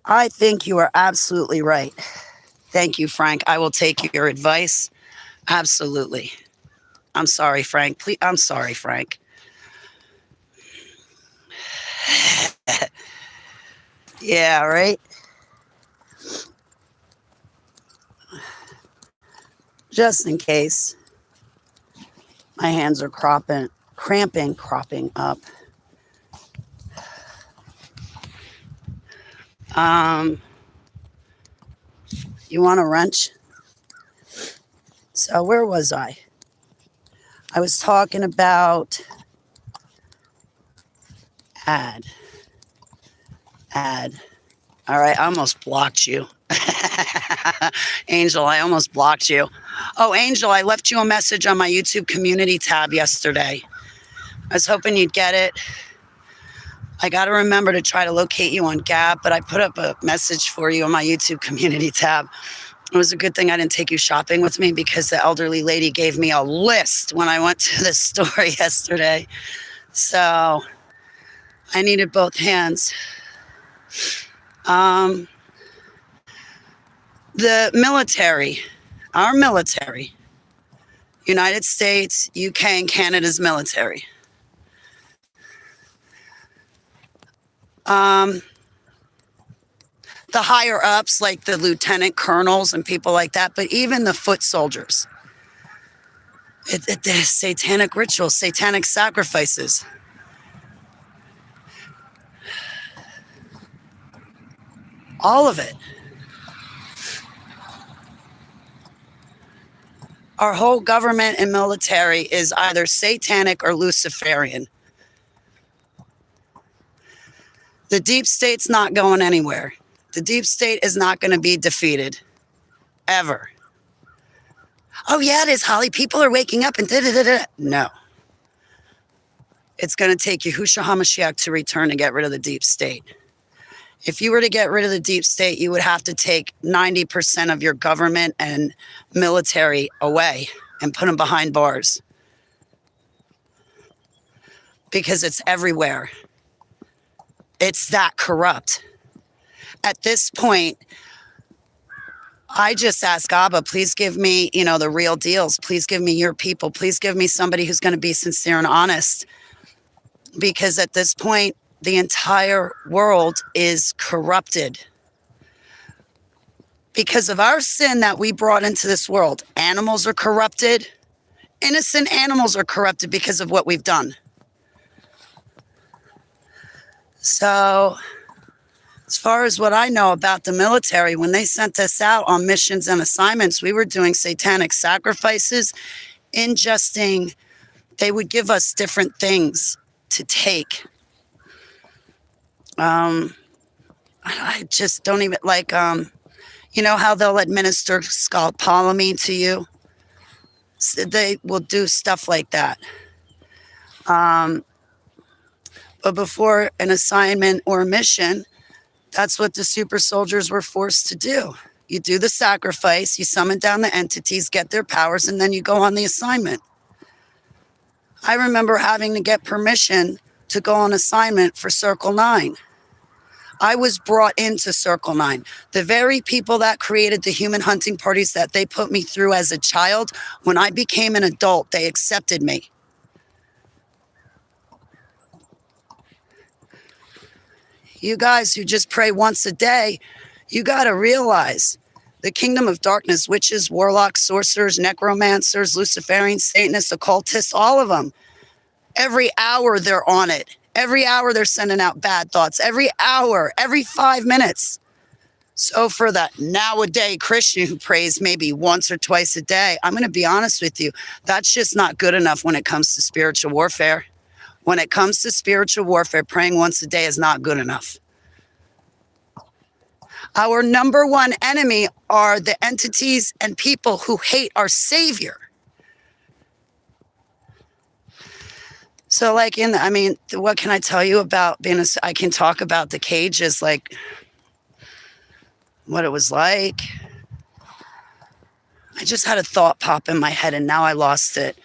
I think you are absolutely right. Thank you, Frank. I will take your advice. Absolutely. I'm sorry, Frank. Please, I'm sorry, Frank. Yeah, right? Just in case. My hands are cropping up. You want a wrench? So where was I? I was talking about ad. All right, I almost blocked you. Angel, I almost blocked you. Oh, Angel, I left you a message on my YouTube community tab yesterday. I was hoping you'd get it. I got to remember to try to locate you on Gab, but I put up a message for you on my YouTube community tab. It was a good thing I didn't take you shopping with me, because the elderly lady gave me a list when I went to the store yesterday. So I needed both hands. The military, our military, United States, UK, and Canada's military. The higher ups, like the lieutenant colonels and people like that, but even the foot soldiers. There's satanic rituals, satanic sacrifices. All of it. Our whole government and military is either satanic or Luciferian. The deep state's not going anywhere. The deep state is not going to be defeated. Ever. Oh, yeah, it is, Holly. People are waking up and da-da-da-da. No. It's going to take Yahushua HaMashiach to return and get rid of the deep state. If you were to get rid of the deep state, you would have to take 90% of your government and military away and put them behind bars. Because it's everywhere. It's that corrupt. At this point, I just ask Abba, please give me, the real deals. Please give me your people. Please give me somebody who's going to be sincere and honest. Because at this point, the entire world is corrupted. Because of our sin that we brought into this world, animals are corrupted. Innocent animals are corrupted because of what we've done. So, as far as what I know about the military, when they sent us out on missions and assignments, we were doing satanic sacrifices, ingesting. They would give us different things to take. I just don't even like, how they'll administer scopolamine to you? So they will do stuff like that. But before an assignment or a mission, that's what the super soldiers were forced to do. You do the sacrifice, you summon down the entities, get their powers, and then you go on the assignment. I remember having to get permission to go on assignment for Circle 9. I was brought into Circle 9. The very people that created the human hunting parties that they put me through as a child, when I became an adult, they accepted me. You guys who just pray once a day, you got to realize the kingdom of darkness, witches, warlocks, sorcerers, necromancers, Luciferians, Satanists, occultists, all of them. Every hour they're on it. Every hour they're sending out bad thoughts. Every hour, every 5 minutes. So for that nowadays Christian who prays maybe once or twice a day, I'm going to be honest with you, that's just not good enough when it comes to spiritual warfare. When it comes to spiritual warfare, praying once a day is not good enough. Our number one enemy are the entities and people who hate our Savior. So what can I tell you about I can talk about the cages, like what it was like. I just had a thought pop in my head and now I lost it.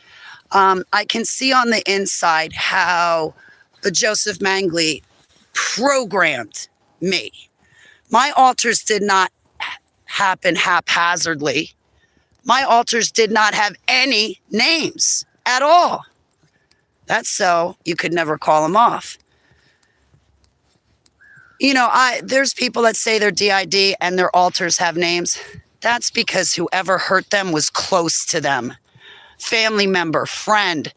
I can see on the inside how the Joseph Mengele programmed me. My altars did not happen haphazardly. My altars did not have any names at all. That's so you could never call them off. There's people that say they're DID and their altars have names. That's because whoever hurt them was close to them. Family member, friend,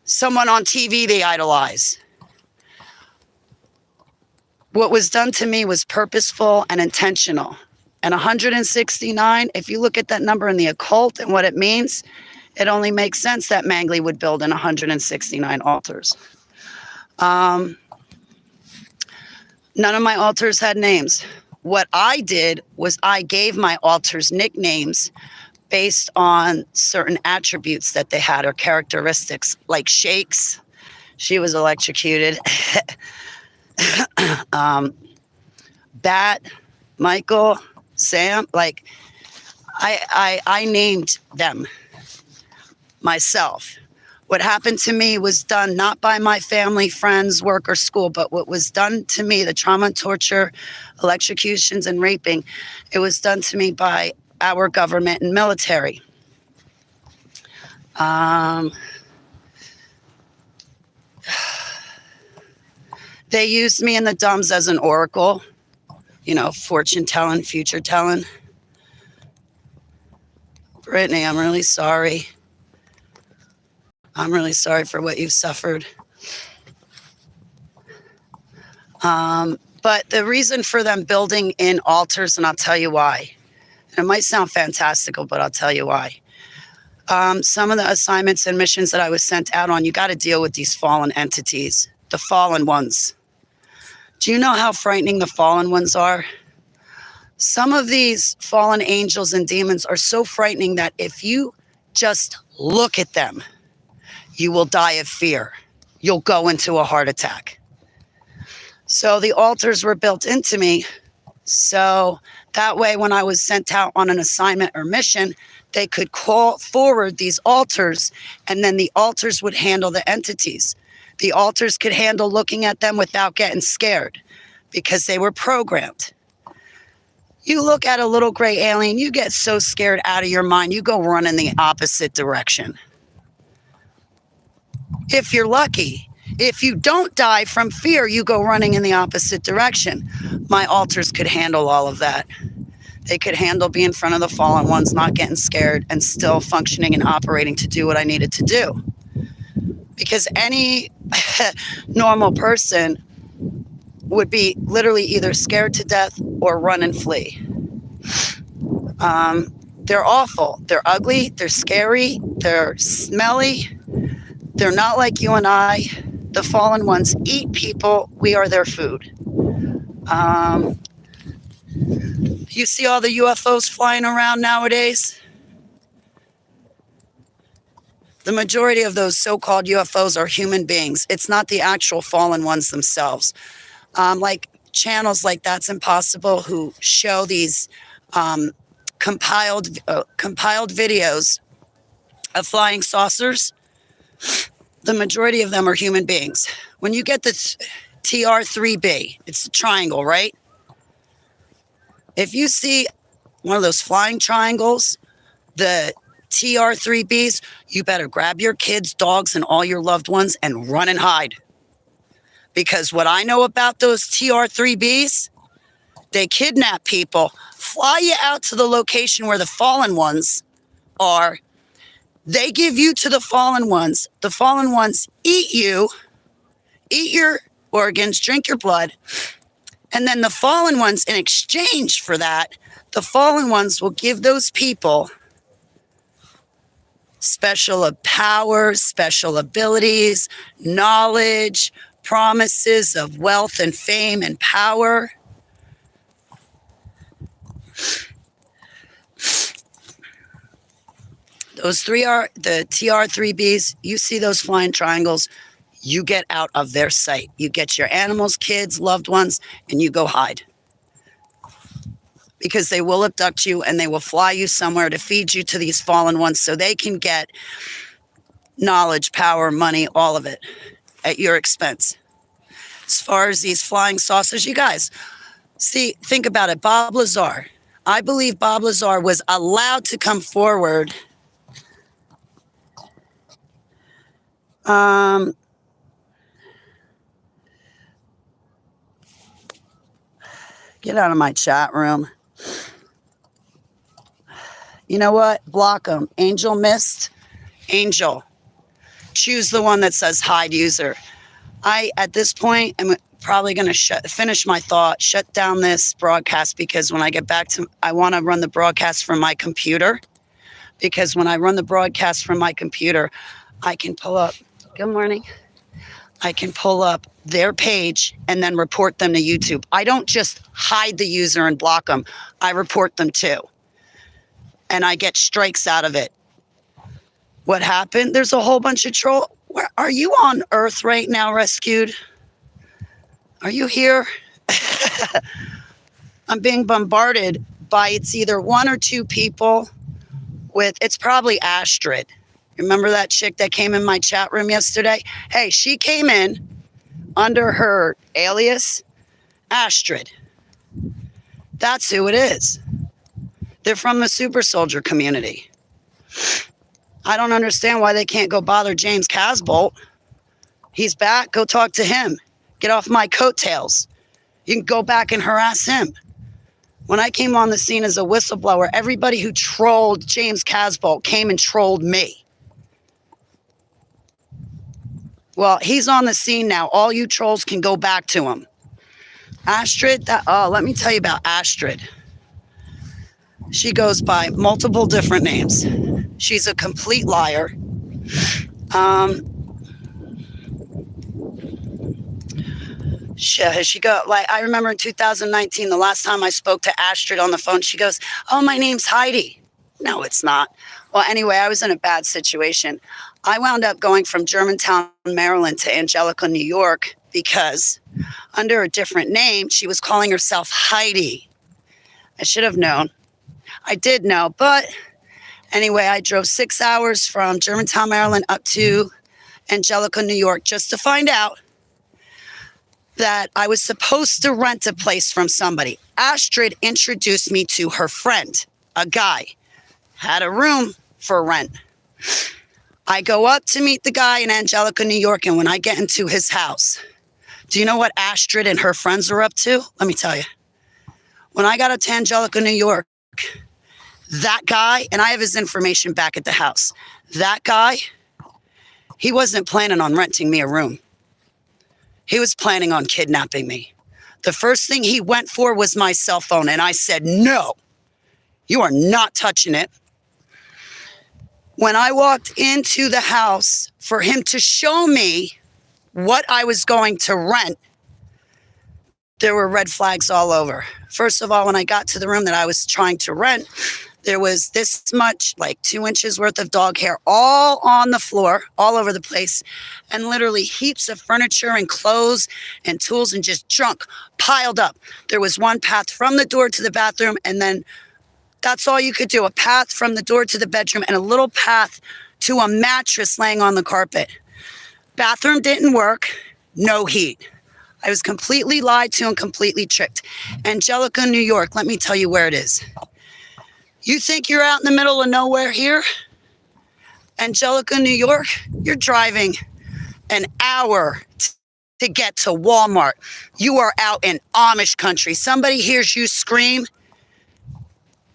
someone on TV they idolize. What was done to me was purposeful and intentional. And 169, if you look at that number in the occult and what it means, it only makes sense that Mengele would build in 169 altars. None of my altars had names. What I did was I gave my altars nicknames based on certain attributes that they had or characteristics, like Shakes. She was electrocuted. Bat, Michael, Sam, I named them myself. What happened to me was done not by my family, friends, work, or school, but what was done to me, the trauma and torture, electrocutions and raping, it was done to me by our government and military. They used me in the dumps as an oracle, fortune telling, future telling. Brittany, I'm really sorry. I'm really sorry for what you've suffered. But the reason for them building in altars, and I'll tell you why. It might sound fantastical, but I'll tell you why. Some of the assignments and missions that I was sent out on, you got to deal with these fallen entities, the fallen ones. Do you know how frightening the fallen ones are? Some of these fallen angels and demons are so frightening that if you Just look at them. You will die of fear. You'll go into a heart attack. So the altars were built into me. So that way, when I was sent out on an assignment or mission, they could call forward these altars, and then the altars would handle the entities. The altars could handle looking at them without getting scared because they were programmed. You look at a little gray alien, you get so scared out of your mind, you go run in the opposite direction. If you're lucky. If you don't die from fear, you go running in the opposite direction. My altars could handle all of that. They could handle being in front of the fallen ones, not getting scared, and still functioning and operating to do what I needed to do. Because any normal person would be literally either scared to death or run and flee. They're awful. They're ugly. They're scary. They're smelly. They're not like you and I. The fallen ones eat people. We are their food. You see all the UFOs flying around nowadays? The majority of those so-called UFOs are human beings. It's not the actual fallen ones themselves. Like channels like That's Impossible who show these compiled videos of flying saucers. The majority of them are human beings. When you get the TR-3B, it's a triangle, right? If you see one of those flying triangles, the TR-3Bs, you better grab your kids, dogs, and all your loved ones and run and hide. Because what I know about those TR-3Bs, they kidnap people, fly you out to the location where the fallen ones are. They give you to the fallen ones. The fallen ones eat you, eat your organs, drink your blood. And then the fallen ones, in exchange for that, the fallen ones will give those people special powers, special abilities, knowledge, promises of wealth and fame and power. Those three are the TR-3Bs. You see those flying triangles, you get out of their sight. You get your animals, kids, loved ones, and you go hide. Because they will abduct you and they will fly you somewhere to feed you to these fallen ones so they can get knowledge, power, money, all of it at your expense. As far as these flying saucers, you guys, see, think about it. Bob Lazar. I believe Bob Lazar was allowed to come forward get out of my chat room. You know what? Block them. Angel Mist. Angel. Choose the one that says hide user. At this point, am probably going to finish my thought, shut down this broadcast, because when I get back to, I want to run the broadcast from my computer, because when I run the broadcast from my computer, I can pull up, good morning, I can pull up their page and then report them to YouTube. I don't just hide the user and block them. I report them too. And I get strikes out of it. What happened? There's a whole bunch of troll. Where are you on Earth right now, Rescued? Are you here? I'm being bombarded by, it's either one or two people with, it's probably Astrid. Remember that chick that came in my chat room yesterday? Hey, she came in under her alias, Astrid. That's who it is. They're from the super soldier community. I don't understand why they can't go bother James Casbolt. He's back. Go talk to him. Get off my coattails. You can go back and harass him. When I came on the scene as a whistleblower, everybody who trolled James Casbolt came and trolled me. Well, he's on the scene now. All you trolls can go back to him. Astrid, let me tell you about Astrid. She goes by multiple different names. She's a complete liar. She go, like, I remember in 2019, the last time I spoke to Astrid on the phone, she goes, "Oh, my name's Heidi." No, it's not. Well, anyway, I was in a bad situation. I wound up going from Germantown, Maryland to Angelica, New York, because under a different name, she was calling herself Heidi. I should have known. I did know, but anyway, I drove 6 hours from Germantown, Maryland up to Angelica, New York, just to find out that I was supposed to rent a place from somebody. Astrid introduced me to her friend, a guy, had a room for rent. I go up to meet the guy in Angelica, New York, and when I get into his house, do you know what Astrid and her friends are up to? Let me tell you. When I got up to Angelica, New York, that guy, and I have his information back at the house, that guy, he wasn't planning on renting me a room. He was planning on kidnapping me. The first thing he went for was my cell phone, and I said, no, you are not touching it. When I walked into the house for him to show me what I was going to rent, there were red flags all over. First of all, when I got to the room that I was trying to rent, there was this much, like 2 inches worth of dog hair all on the floor, all over the place, and literally heaps of furniture and clothes and tools and just junk piled up. There was one path from the door to the bathroom, and then that's all you could do, a path from the door to the bedroom and a little path to a mattress laying on the carpet. Bathroom didn't work, no heat. I was completely lied to and completely tricked. Angelica, New York, let me tell you where it is. You think you're out in the middle of nowhere here? Angelica, New York, you're driving an hour to get to Walmart. You are out in Amish country. Somebody hears you scream,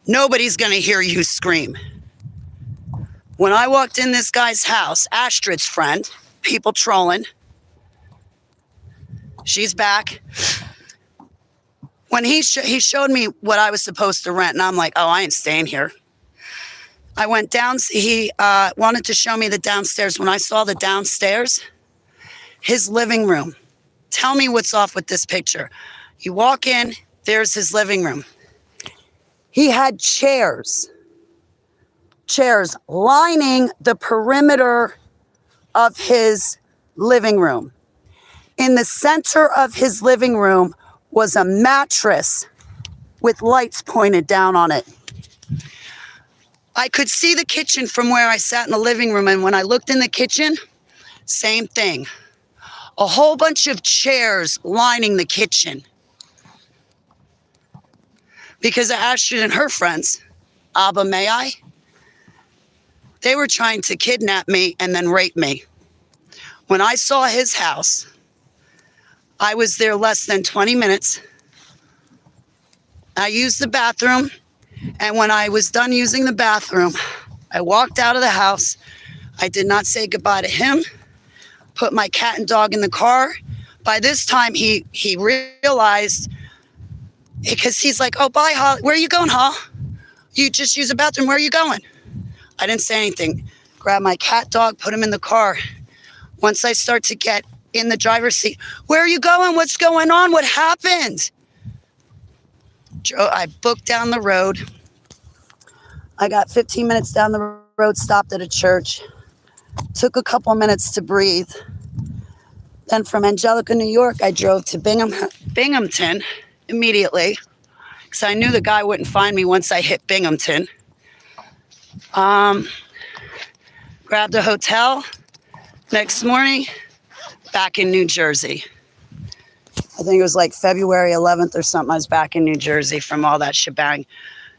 nobody's going to hear you scream. When I walked in this guy's house, Astrid's friend, people trolling, she's back. When he showed me what I was supposed to rent, and I'm like, oh, I ain't staying here. I went down. He wanted to show me the downstairs. When I saw the downstairs, his living room. Tell me what's off with this picture. You walk in, there's his living room. He had chairs lining the perimeter of his living room. In the center of his living room was a mattress with lights pointed down on it. I could see the kitchen from where I sat in the living room, and when I looked in the kitchen, same thing. A whole bunch of chairs lining the kitchen. Because of Astrid and her friends, Abba may I? They were trying to kidnap me and then rape me. When I saw his house, I was there less than 20 minutes. I used the bathroom, and when I was done using the bathroom, I walked out of the house. I did not say goodbye to him, put my cat and dog in the car. By this time, he realized, because he's like, oh, bye, Holly. Where are you going, Hall? You just use the bathroom. Where are you going? I didn't say anything. Grab my cat, dog, put him in the car. Once I start to get in the driver's seat, where are you going? What's going on? What happened? I booked down the road. I got 15 minutes down the road, stopped at a church, took a couple minutes to breathe. Then from Angelica, New York, I drove to Binghamton immediately, because I knew the guy wouldn't find me once I hit Binghamton. Grabbed a hotel. Next morning, back in New Jersey. I think it was like February 11th or something. I was back in New Jersey from all that shebang.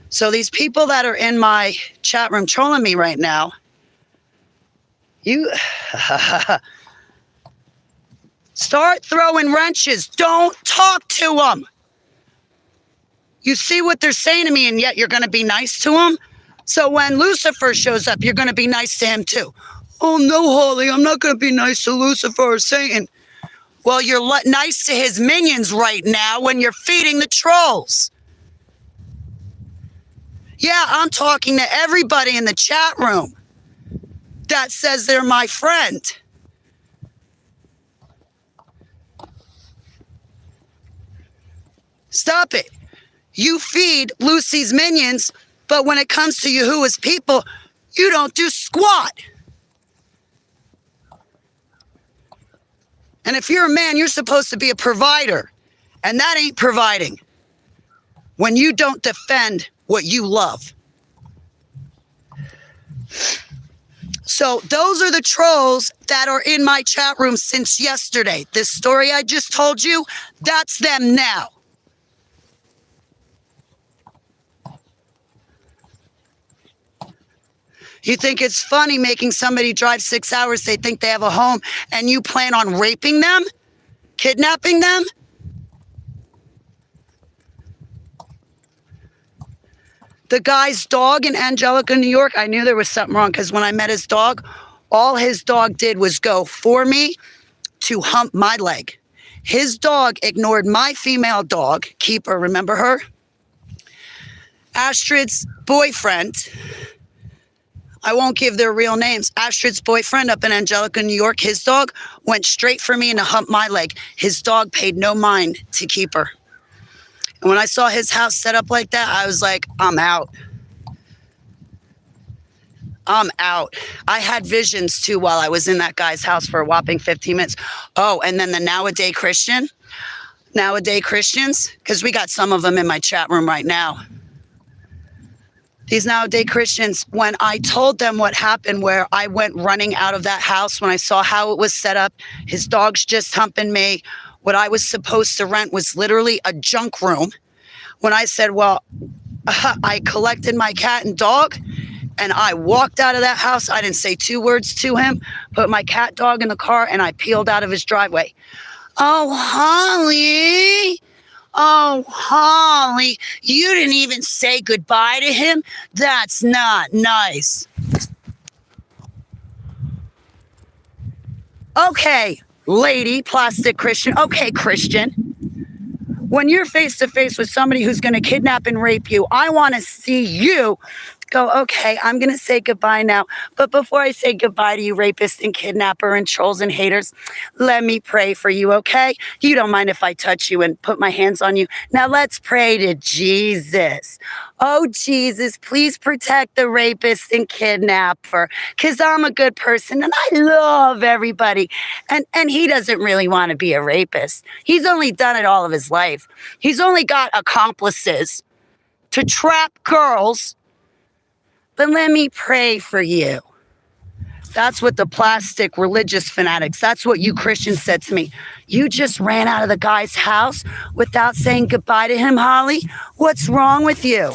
So these people that are in my chat room trolling me right now, you start throwing wrenches. Don't talk to them. You see what they're saying to me, and yet you're going to be nice to them? So when Lucifer shows up, you're going to be nice to him too. Oh, no, Holly, I'm not going to be nice to Lucifer or Satan. Well, you're nice to his minions right now when you're feeding the trolls. Yeah, I'm talking to everybody in the chat room that says they're my friend. Stop it. You feed Lucy's minions, but when it comes to Yahuwah's people, You don't do squat. And if you're a man, you're supposed to be a provider. And that ain't providing when you don't defend what you love. So those are the trolls that are in my chat room since yesterday. This story I just told you, that's them now. You think it's funny making somebody drive 6 hours, they think they have a home, and you plan on raping them? Kidnapping them? The guy's dog in Angelica, New York, I knew there was something wrong because when I met his dog, all his dog did was go for me to hump my leg. His dog ignored my female dog, Keeper, remember her? Astrid's boyfriend, I won't give their real names. Astrid's boyfriend up in Angelica, New York, his dog went straight for me and to hump my leg. His dog paid no mind to Keeper. And when I saw his house set up like that, I was like, I'm out. I'm out. I had visions too while I was in that guy's house for a whopping 15 minutes. Oh, and then the Nowadays Christians, because we got some of them in my chat room right now. These Nowadays Christians, when I told them what happened, where I went running out of that house when I saw how it was set up, his dog's just humping me. What I was supposed to rent was literally a junk room. When I said, well, I collected my cat and dog and I walked out of that house. I didn't say 2 words to him, put my cat dog in the car and I peeled out of his driveway. Oh, Holly. Oh, Holly, you didn't even say goodbye to him? That's not nice. Okay, lady, plastic Christian. Okay, Christian. When you're face to face with somebody who's going to kidnap and rape you, I want to see you go, okay, I'm going to say goodbye now. But before I say goodbye to you, rapist and kidnapper and trolls and haters, let me pray for you, okay? You don't mind if I touch you and put my hands on you. Now let's pray to Jesus. Oh, Jesus, please protect the rapist and kidnapper because I'm a good person and I love everybody. And he doesn't really want to be a rapist. He's only done it all of his life. He's only got accomplices to trap girls. But let me pray for you. That's what the plastic religious fanatics, that's what you Christians said to me. You just ran out of the guy's house without saying goodbye to him, Holly? What's wrong with you?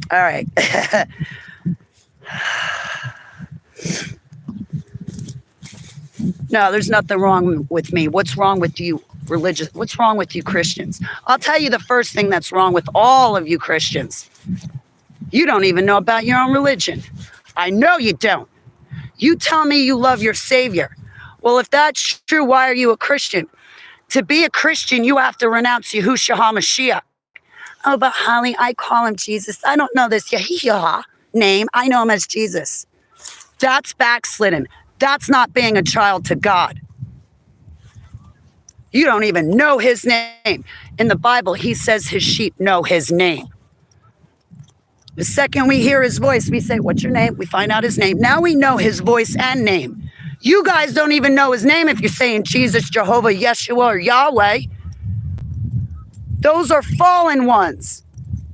All right. No, there's nothing wrong with me. What's wrong with you religious? What's wrong with you Christians? I'll tell you the first thing that's wrong with all of you Christians. You don't even know about your own religion. I know you don't. You tell me you love your Savior. Well, if that's true, why are you a Christian? To be a Christian, you have to renounce Yahushua HaMashiach. Oh, but Holly, I call him Jesus. I don't know this Yahushua name. I know him as Jesus. That's backslidden. That's not being a child to God. You don't even know his name. In the Bible, he says his sheep know his name. The second we hear his voice, we say, what's your name? We find out his name. Now we know his voice and name. You guys don't even know his name if you're saying Jesus, Jehovah, Yeshua, or Yahweh. Those are fallen ones.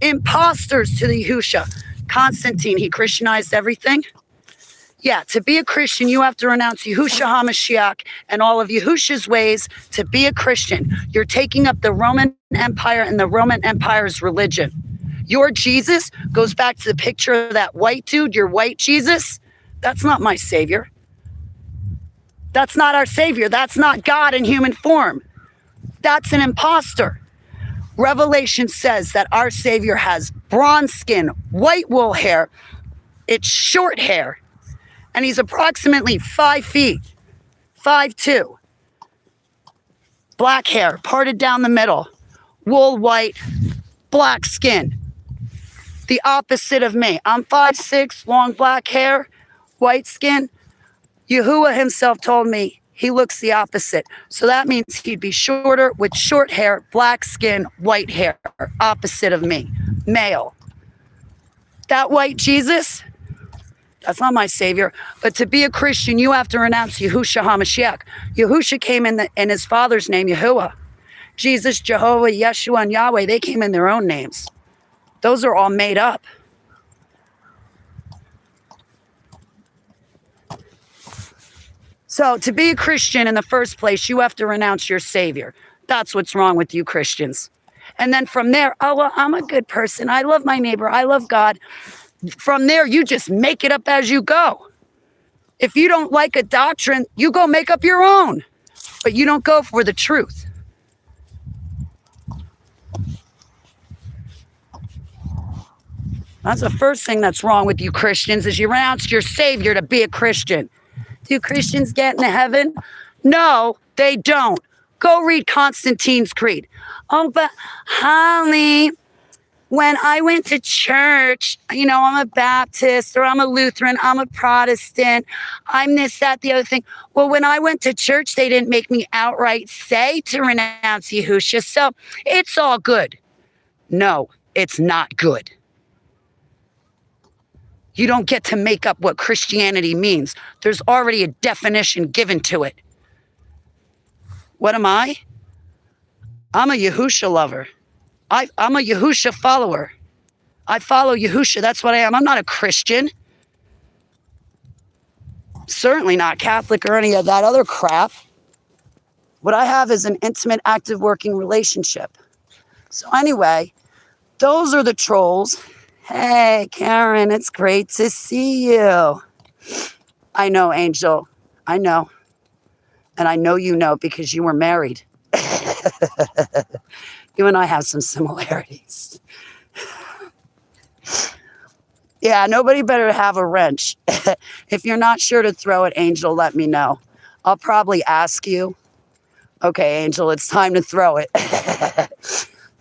Imposters to the Yahushua. Constantine, he Christianized everything. Yeah, to be a Christian, you have to renounce Yahushua HaMashiach and all of Yahushua's ways to be a Christian. You're taking up the Roman Empire and the Roman Empire's religion. Your Jesus goes back to the picture of that white dude, your white Jesus. That's not my Savior. That's not our Savior. That's not God in human form. That's an imposter. Revelation says that our Savior has bronze skin, white wool hair. It's short hair. And he's approximately 5 feet, 5'2". Black hair, parted down the middle, wool white, black skin. The opposite of me. I'm 5'6", long black hair, white skin. Yahuwah himself told me he looks the opposite. So that means he'd be shorter with short hair, black skin, white hair, opposite of me, male. That white Jesus, that's not my savior. But to be a Christian, you have to renounce Yahushua HaMashiach. Yahushua came in his father's name, Yahuwah. Jesus, Jehovah, Yeshua, and Yahweh, they came in their own names. Those are all made up. So to be a Christian in the first place, you have to renounce your savior. That's what's wrong with you Christians. And then from there, oh, well, I'm a good person. I love my neighbor. I love God. From there, you just make it up as you go. If you don't like a doctrine, you go make up your own. But you don't go for the truth. That's the first thing that's wrong with you Christians is you renounce your savior to be a Christian. Do Christians get into heaven? No, they don't. Go read Constantine's Creed. Oh, but Holly, when I went to church, you know, I'm a Baptist or I'm a Lutheran, I'm a Protestant, I'm this, that, the other thing. Well, when I went to church, they didn't make me outright say to renounce Yahushua, so it's all good. No, it's not good. You don't get to make up what Christianity means. There's already a definition given to it. What am I? I'm a Yahushua lover. I'm a Yahushua follower. I follow Yahushua. That's what I am. I'm not a Christian. Certainly not Catholic or any of that other crap. What I have is an intimate, active, working relationship. So anyway, those are the trolls. Hey, Karen, it's great to see you. I know, Angel. I know. And I know you know because you were married. You and I have some similarities. Yeah, nobody better have a wrench. If you're not sure to throw it, Angel, let me know. I'll probably ask you. Okay, Angel, it's time to throw it.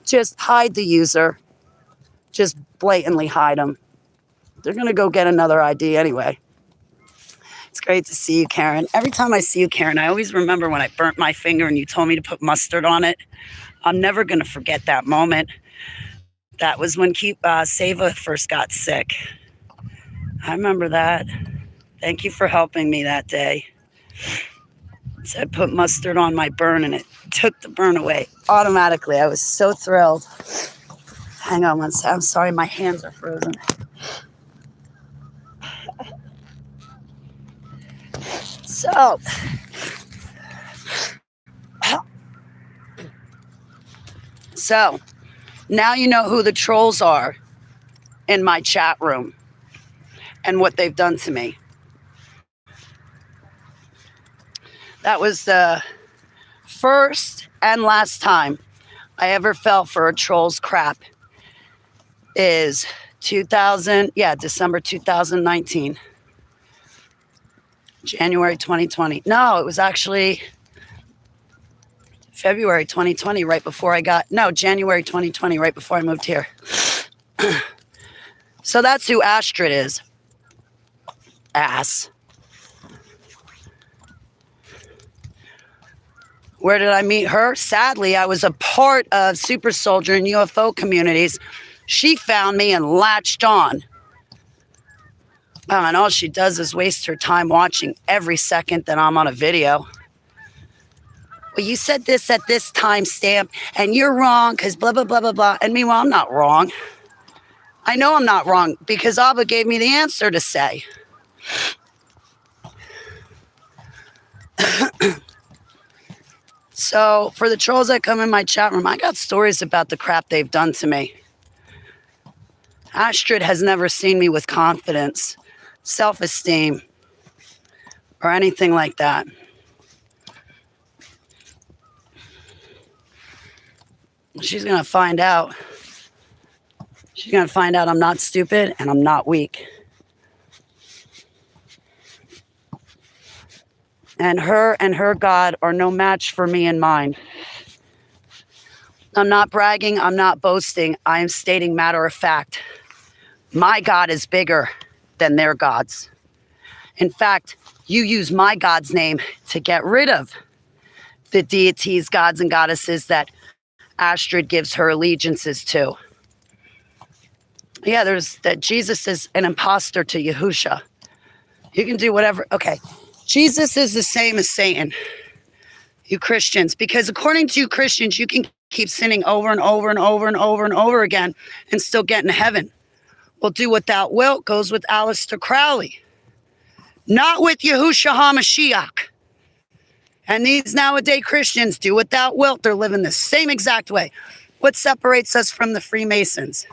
Just hide the user. Just blatantly hide them. They're going to go get another ID anyway. It's great to see you, Karen. Every time I see you, Karen, I always remember when I burnt my finger and you told me to put mustard on it. I'm never going to forget that moment. That was when Seva first got sick. I remember that. Thank you for helping me that day. Said put mustard on my burn and it took the burn away automatically. I was so thrilled. Hang on one second. I'm sorry, my hands are frozen. So, now you know who the trolls are in my chat room and what they've done to me. That was the first and last time I ever fell for a troll's crap. Is December 2019. January 2020. No, it was actually February 2020, January 2020, right before I moved here. So that's who Astrid is. Ass. Where did I meet her? Sadly, I was a part of Super Soldier and UFO communities. She found me and latched on. And all she does is waste her time watching every second that I'm on a video. Well, you said this at this timestamp, and you're wrong because blah, blah, blah, blah, blah. And meanwhile, I'm not wrong. I know I'm not wrong because Abba gave me the answer to say. So for the trolls that come in my chat room, I got stories about the crap they've done to me. Astrid has never seen me with confidence, self-esteem, or anything like that. She's going to find out. She's going to find out I'm not stupid and I'm not weak. And her God are no match for me and mine. I'm not bragging. I'm not boasting. I am stating matter of fact. My God is bigger than their gods. In fact, you use my God's name to get rid of the deities, gods, and goddesses that Astrid gives her allegiances to. Yeah, there's that Jesus is an imposter to Yahusha. You can do whatever. Okay. Jesus is the same as Satan, you Christians, because according to you Christians, you can keep sinning over and over and over and over and over again and still get into heaven. Well, do what thou wilt goes with Aleister Crowley, not with Yahusha HaMashiach. And these nowadays Christians do what thou wilt. They're living the same exact way. What separates us from the Freemasons?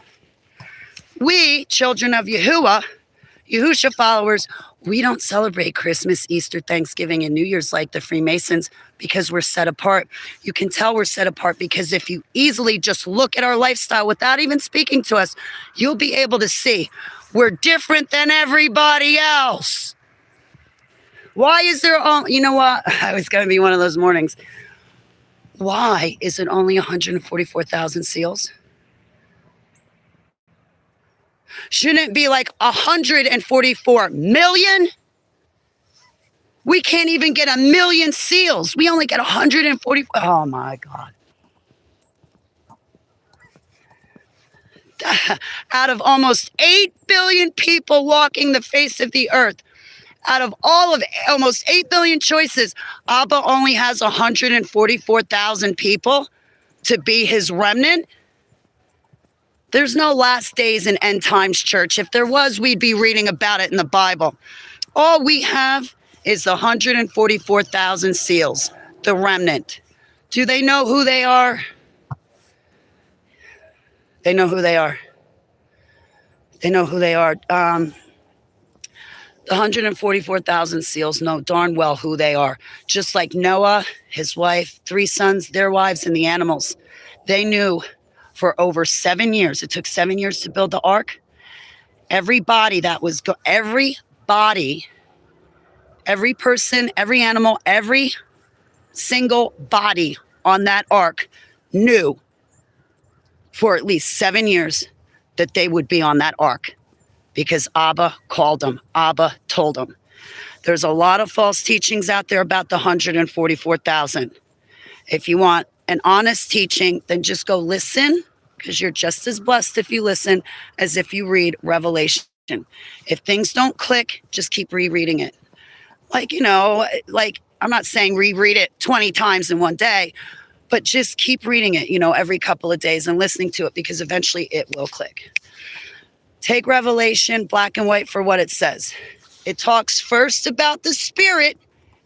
We, children of Yahuwah, Yahusha followers, we don't celebrate Christmas, Easter, Thanksgiving, and New Year's like the Freemasons because we're set apart. You can tell we're set apart because if you easily just look at our lifestyle without even speaking to us, you'll be able to see we're different than everybody else. Why is there all, you know what? I was going to be one of those mornings. Why is it only 144,000 seals? Shouldn't it be like 144 million? We can't even get 1 million seals. We only get 144. Oh my God. Out of almost 8 billion people walking the face of the earth, out of all of almost 8 billion choices, Abba only has 144,000 people to be his remnant. There's no last days and end times church. If there was, we'd be reading about it in the Bible. All we have is the 144,000 seals, the remnant. Do they know who they are? They know who they are. They know who they are. The 144,000 seals know darn well who they are. Just like Noah, his wife, 3 sons, their wives, and the animals. They knew for over 7 years. It took 7 years to build the ark. Everybody that was, every person, every animal, every single body on that ark knew for at least 7 years that they would be on that ark because Abba called them. Abba told them. There's a lot of false teachings out there about the 144,000. If you want an honest teaching, then just go listen, because you're just as blessed if you listen as if you read Revelation. If things don't click, just keep rereading it. Like, I'm not saying reread it 20 times in one day, but just keep reading it, every couple of days and listening to it, because eventually it will click. Take Revelation black and white for what it says. It talks first about the spirit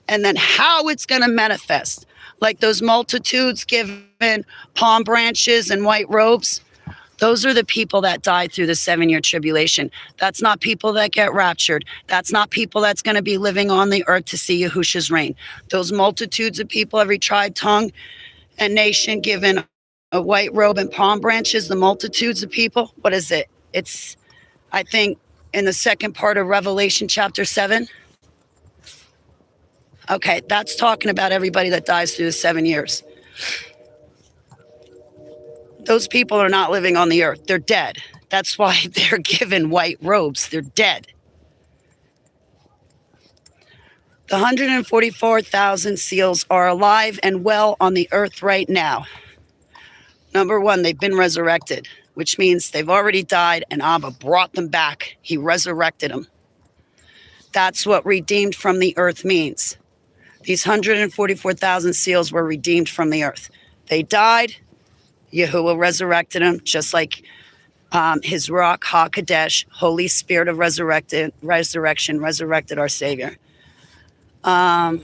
and then how it's going to manifest. Like those multitudes given palm branches and white robes. Those are the people that died through the 7-year tribulation. That's not people that get raptured. That's not people that's going to be living on the earth to see Yahusha's reign. Those multitudes of people, every tribe, tongue, and nation given a white robe and palm branches, the multitudes of people. What is it? It's, I think, in the second part of Revelation chapter 7. Okay, that's talking about everybody that dies through the 7 years. Those people are not living on the earth. They're dead. That's why they're given white robes. They're dead. The 144,000 seals are alive and well on the earth right now. Number one, they've been resurrected, which means they've already died and Abba brought them back. He resurrected them. That's what redeemed from the earth means. These 144,000 seals were redeemed from the earth. They died. Yahuwah resurrected them, just like his Ruach HaKodesh, Holy Spirit of resurrection, resurrected our Savior. The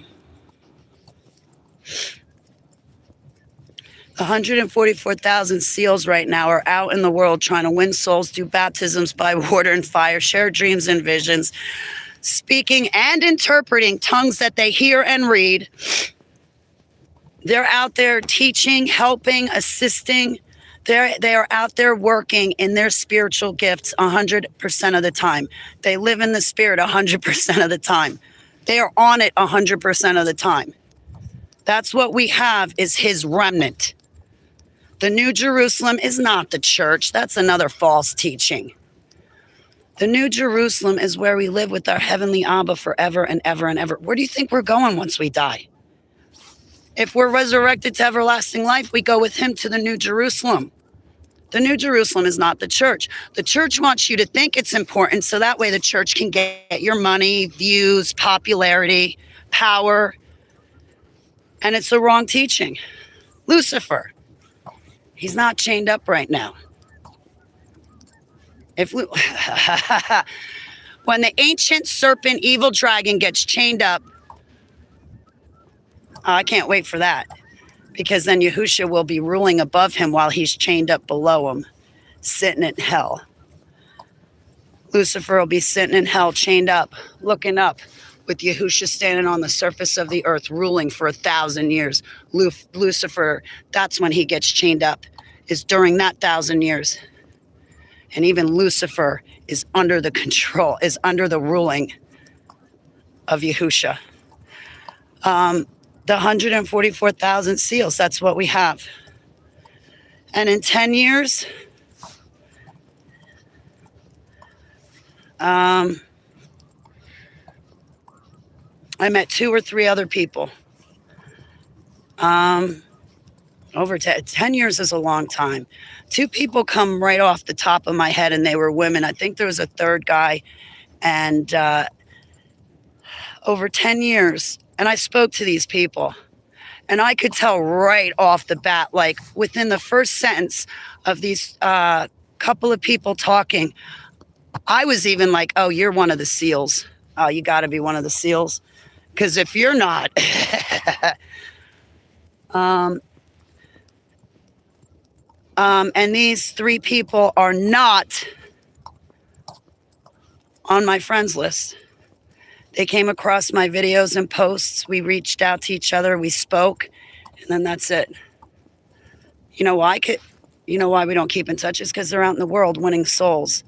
144,000 seals right now are out in the world trying to win souls, do baptisms by water and fire, share dreams and visions, speaking and interpreting tongues that they hear and read. They're out there teaching, helping, assisting. They are out there working in their spiritual gifts 100% of the time. They live in the spirit 100% of the time. They are on it 100% of the time. That's what we have, is his remnant. The New Jerusalem is not the church. That's another false teaching. The New Jerusalem is where we live with our heavenly Abba forever and ever and ever. Where do you think we're going once we die? If we're resurrected to everlasting life, we go with him to the New Jerusalem. The New Jerusalem is not the church. The church wants you to think it's important so that way the church can get your money, views, popularity, power. And it's the wrong teaching. Lucifer, he's not chained up right now. When the ancient serpent, evil dragon gets chained up, I can't wait for that. Because then Yahushua will be ruling above him while he's chained up below him, sitting in hell. Lucifer will be sitting in hell, chained up, looking up, with Yahushua standing on the surface of the earth, ruling for 1,000 years. Lucifer, that's when he gets chained up, is during that 1,000 years. And even Lucifer is under the control, is under the ruling of Yahushua. The 144,000 seals, that's what we have. And in 10 years, I met 2 or 3 other people. Over 10 years is a long time. 2 people come right off the top of my head, and they were women. I think there was a third guy. And over 10 years, and I spoke to these people, and I could tell right off the bat, like within the first sentence of these couple of people talking, I was even like, oh, you're one of the seals. Oh, you got to be one of the seals. Because if you're not, and these 3 people are not on my friends list. They came across my videos and posts. We reached out to each other. We spoke, and then that's it. You know why? You know why we don't keep in touch? Is because they're out in the world winning souls,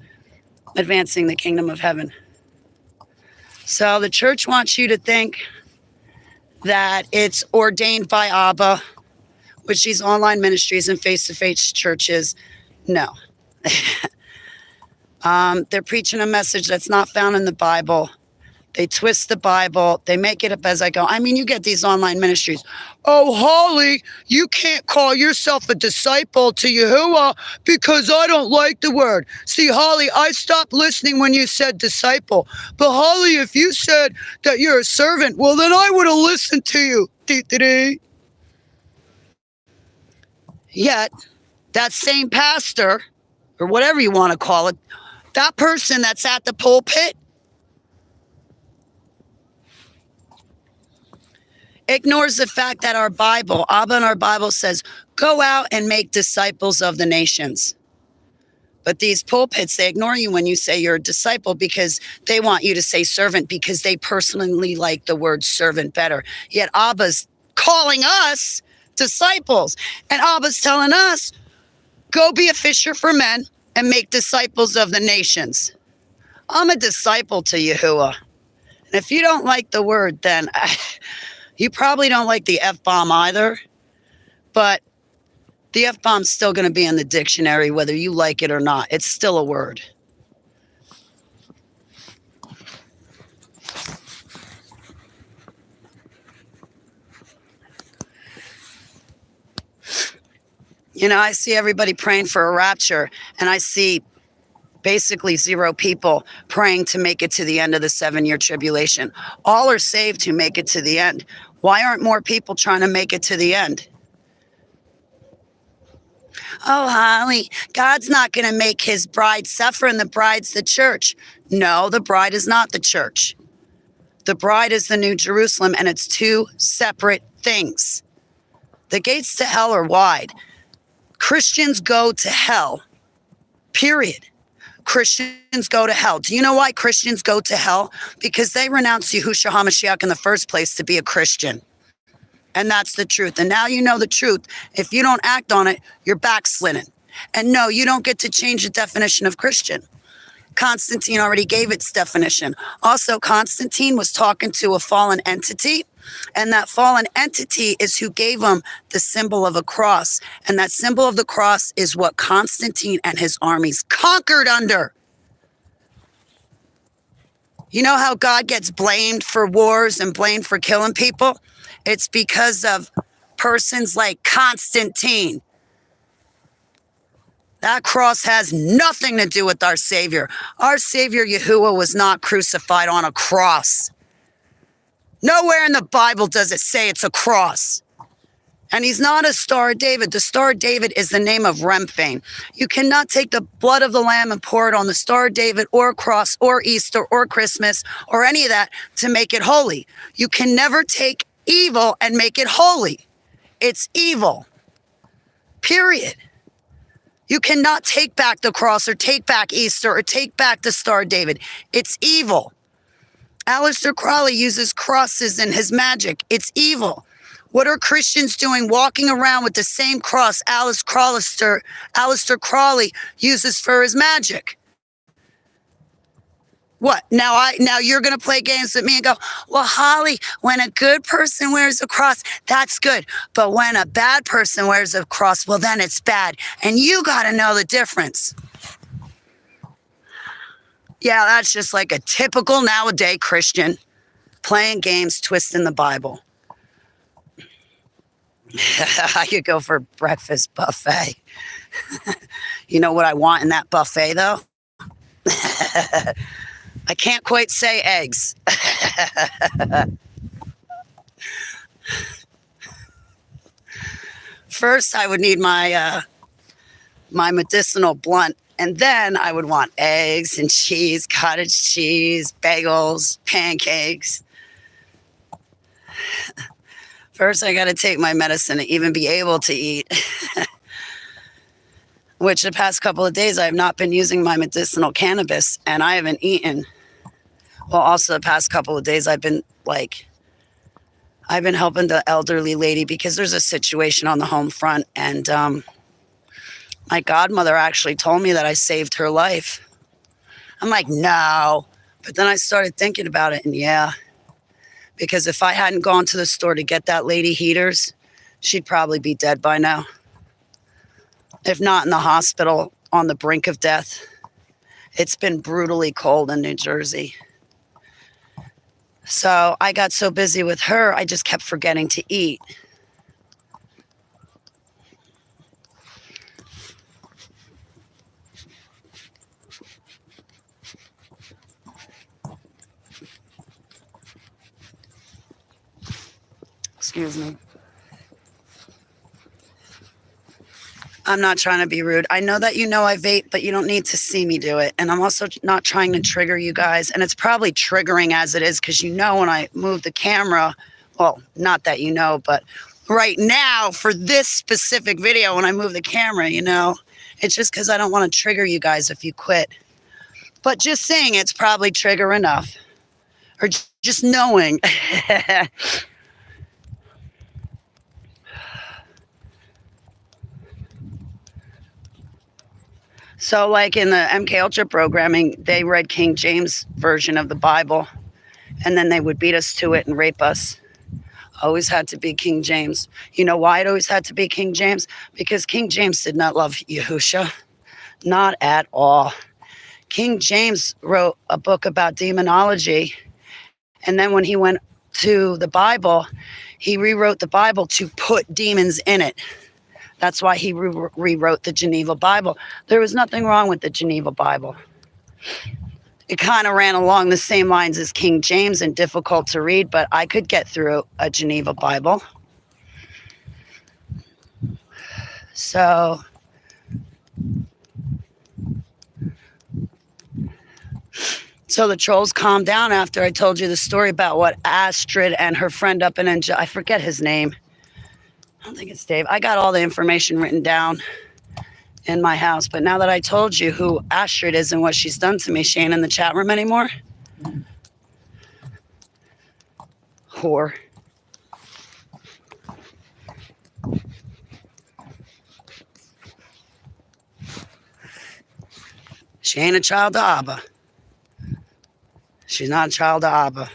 advancing the kingdom of heaven. So the church wants you to think that it's ordained by Abba, which these online ministries and face-to-face churches, no. They're preaching a message that's not found in the Bible. They twist the Bible. They make it up as I go. I mean, you get these online ministries. Oh, Holly, you can't call yourself a disciple to Yahuwah because I don't like the word. See, Holly, I stopped listening when you said disciple. But Holly, if you said that you're a servant, well, then I would have listened to you. Yet, that same pastor, or whatever you want to call it, that person that's at the pulpit, ignores the fact that our Bible, Abba in our Bible says, go out and make disciples of the nations. But these pulpits, they ignore you when you say you're a disciple because they want you to say servant because they personally like the word servant better. Yet Abba's calling us disciples. And Abba's telling us, go be a fisher for men and make disciples of the nations. I'm a disciple to Yahuwah. And if you don't like the word, then you probably don't like the F-bomb either, but the F-bomb's still going to be in the dictionary whether you like it or not. It's still a word. You know, I see everybody praying for a rapture, and I see basically 0 people praying to make it to the end of the 7-year tribulation. All are saved who make it to the end. Why aren't more people trying to make it to the end? Oh, Holly, God's not going to make his bride suffer, and the bride's the church. No, the bride is not the church. The bride is the New Jerusalem, and it's 2 separate things. The gates to hell are wide. Christians go to hell, period. Christians go to hell. Do you know why Christians go to hell? Because they renounce Yahushua HaMashiach in the first place to be a Christian. And that's the truth. And now you know the truth. If you don't act on it, you're backsliding. And no, you don't get to change the definition of Christian. Constantine already gave its definition. Also, Constantine was talking to a fallen entity, and that fallen entity is who gave him the symbol of a cross. And that symbol of the cross is what Constantine and his armies conquered under. You know how God gets blamed for wars and blamed for killing people? It's because of persons like Constantine. That cross has nothing to do with our Savior. Our Savior, Yahuwah, was not crucified on a cross. Nowhere in the Bible does it say it's a cross. And he's not a Star of David. The Star of David is the name of Remphain. You cannot take the blood of the Lamb and pour it on the Star of David or cross or Easter or Christmas or any of that to make it holy. You can never take evil and make it holy. It's evil. Period. You cannot take back the cross or take back Easter or take back the Star of David. It's evil. Aleister Crowley uses crosses in his magic. It's evil. What are Christians doing walking around with the same cross Aleister Crowley uses for his magic? What? Now you're going to play games with me and go, well, Holly, when a good person wears a cross, that's good. But when a bad person wears a cross, well, then it's bad. And you got to know the difference. Yeah, that's just like a typical nowadays Christian playing games, twisting the Bible. I could go for breakfast buffet. You know what I want in that buffet, though? I can't quite say eggs. First, I would need my medicinal blunt, and then I would want eggs and cheese, cottage cheese, bagels, pancakes. First, I got to take my medicine to even be able to eat, which the past couple of days I have not been using my medicinal cannabis and I haven't eaten. Well, also the past couple of days I've been helping the elderly lady because there's a situation on the home front, and my godmother actually told me that I saved her life. I'm like, no. But then I started thinking about it, and yeah. Because if I hadn't gone to the store to get that lady heaters, she'd probably be dead by now. If not in the hospital on the brink of death. It's been brutally cold in New Jersey. So I got so busy with her, I just kept forgetting to eat. Excuse me. I'm not trying to be rude. I know that you know I vape, but you don't need to see me do it. And I'm also not trying to trigger you guys. And it's probably triggering as it is because you know when I move the camera, well, not that you know, but right now for this specific video, when I move the camera, you know, it's just because I don't want to trigger you guys if you quit. But just saying it's probably trigger enough. Or just knowing. So like in the MK Ultra programming, they read King James version of the Bible, and then they would beat us to it and rape us. Always had to be King James. You know why it always had to be King James? Because King James did not love Yahusha. Not at all. King James wrote a book about demonology, and then when he went to the Bible, he rewrote the Bible to put demons in it. That's why he rewrote the Geneva Bible. There was nothing wrong with the Geneva Bible. It kind of ran along the same lines as King James and difficult to read, but I could get through a Geneva Bible. So the trolls calmed down after I told you the story about what Astrid and her friend up in I forget his name. I don't think it's Dave. I got all the information written down in my house. But now that I told you who Astrid is and what she's done to me, she ain't in the chat room anymore. Whore. She ain't a child of Abba. She's not a child of Abba.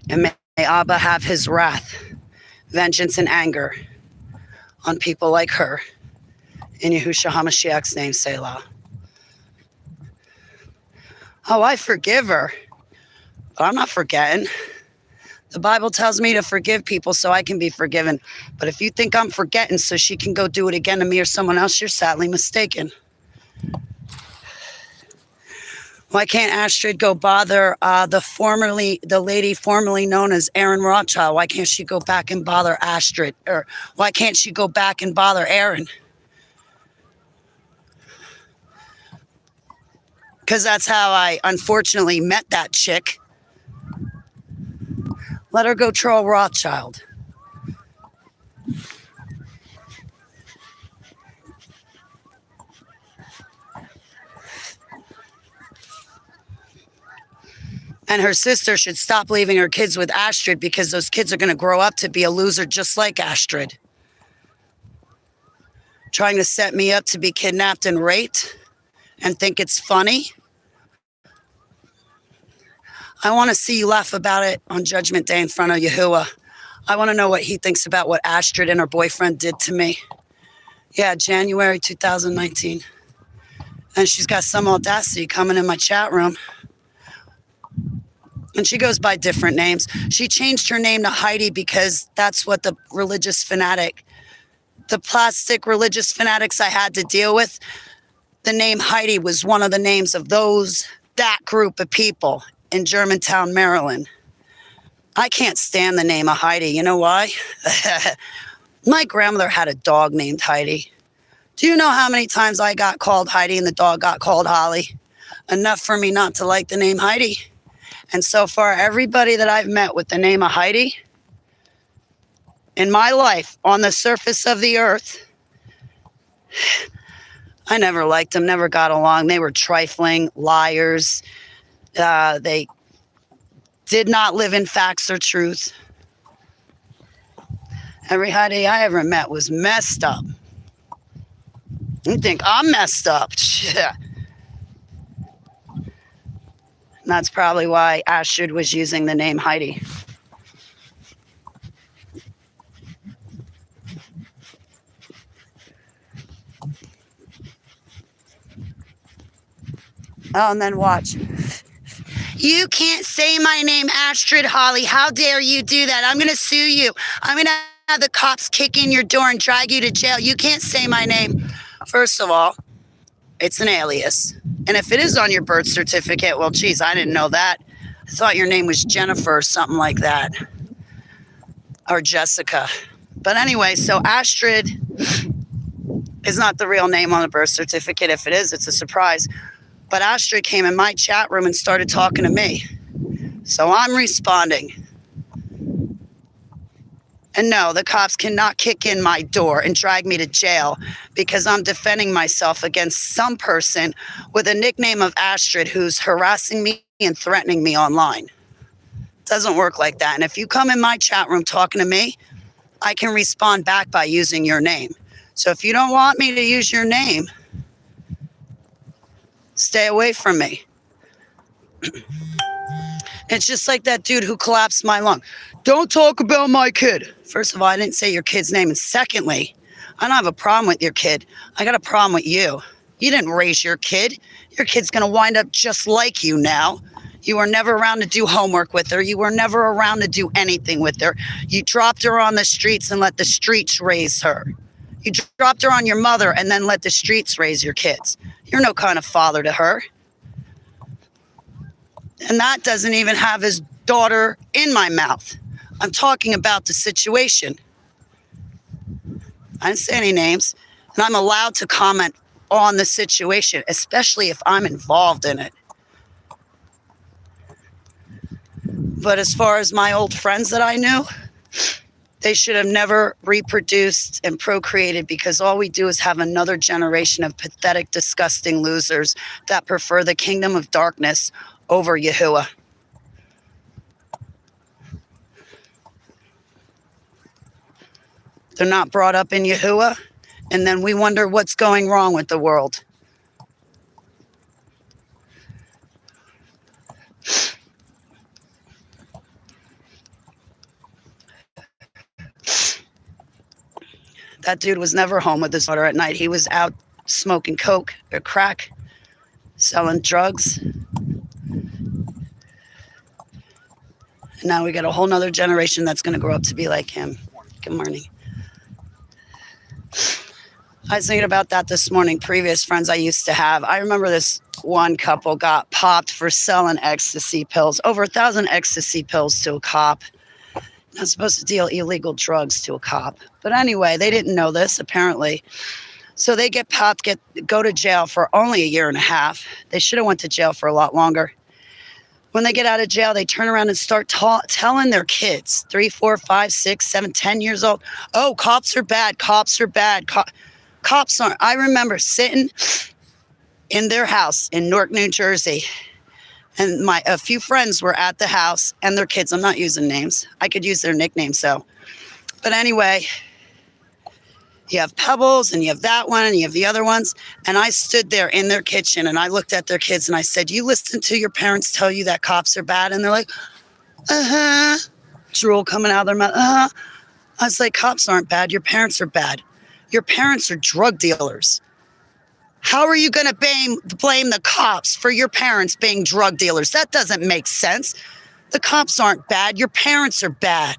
And may Abba have his wrath, vengeance, and anger on people like her. In Yahushua HaMashiach's name, Selah. Oh, I forgive her. But I'm not forgetting. The Bible tells me to forgive people so I can be forgiven. But if you think I'm forgetting so she can go do it again to me or someone else, you're sadly mistaken. Why can't Astrid go bother the lady formerly known as Aaron Rothschild? Why can't she go back and bother Astrid? Or why can't she go back and bother Aaron? Because that's how I unfortunately met that chick. Let her go troll Rothschild. And her sister should stop leaving her kids with Astrid because those kids are going to grow up to be a loser just like Astrid. Trying to set me up to be kidnapped and raped and think it's funny. I want to see you laugh about it on Judgment Day in front of Yahuwah. I want to know what he thinks about what Astrid and her boyfriend did to me. Yeah, January 2019. And she's got some audacity coming in my chat room. And she goes by different names. She changed her name to Heidi because that's what the plastic religious fanatics I had to deal with, the name Heidi was one of the names of that group of people in Germantown, Maryland. I can't stand the name of Heidi. You know why? My grandmother had a dog named Heidi. Do you know how many times I got called Heidi and the dog got called Holly? Enough for me not to like the name Heidi. And so far, everybody that I've met with the name of Heidi in my life on the surface of the earth, I never liked them, never got along. They were trifling, liars. They did not live in facts or truth. Every Heidi I ever met was messed up. You think I'm messed up? And that's probably why Astrid was using the name Heidi. Oh, and then watch. You can't say my name, Astrid Holly. How dare you do that? I'm going to sue you. I'm going to have the cops kick in your door and drag you to jail. You can't say my name. First of all, it's an alias. And if it is on your birth certificate, well, geez, I didn't know that. I thought your name was Jennifer or something like that. Or Jessica. But anyway, so Astrid is not the real name on the birth certificate. If it is, it's a surprise. But Astrid came in my chat room and started talking to me. So I'm responding. And no, the cops cannot kick in my door and drag me to jail because I'm defending myself against some person with a nickname of Astrid who's harassing me and threatening me online. It doesn't work like that. And if you come in my chat room talking to me, I can respond back by using your name. So if you don't want me to use your name, stay away from me. It's just like that dude who collapsed my lung. Don't talk about my kid. First of all, I didn't say your kid's name. And secondly, I don't have a problem with your kid. I got a problem with you. You didn't raise your kid. Your kid's going to wind up just like you now. You were never around to do homework with her. You were never around to do anything with her. You dropped her on the streets and let the streets raise her. You dropped her on your mother and then let the streets raise your kids. You're no kind of father to her. And that doesn't even have his daughter in my mouth. I'm talking about the situation. I didn't say any names. And I'm allowed to comment on the situation, especially if I'm involved in it. But as far as my old friends that I knew, they should have never reproduced and procreated because all we do is have another generation of pathetic, disgusting losers that prefer the kingdom of darkness over Yahuwah. They're not brought up in Yahuwah, and then we wonder what's going wrong with the world. That dude was never home with his daughter at night. He was out smoking coke or crack, selling drugs. And now we got a whole nother generation that's going to grow up to be like him. Good morning. I was thinking about that this morning. Previous friends I used to have. I remember this one couple got popped for selling ecstasy pills. Over 1,000 ecstasy pills to a cop. Not supposed to deal illegal drugs to a cop. But anyway, they didn't know this, apparently. So they get popped, go to jail for only a year and a half. They should have went to jail for a lot longer. When they get out of jail, they turn around and start telling their kids, 3, 4, 5, 6, 7, 10 years old, oh, cops are bad, cops are bad. Cops aren't. I remember sitting in their house in Newark, New Jersey, and a few friends were at the house and their kids. I'm not using names. I could use their nicknames, though. But anyway, you have Pebbles and you have that one and you have the other ones. And I stood there in their kitchen and I looked at their kids and I said, you listen to your parents tell you that cops are bad? And they're like, uh-huh. Drool coming out of their mouth. Uh-huh. I was like, cops aren't bad. Your parents are bad. Your parents are drug dealers. How are you going to blame the cops for your parents being drug dealers? That doesn't make sense. The cops aren't bad. Your parents are bad.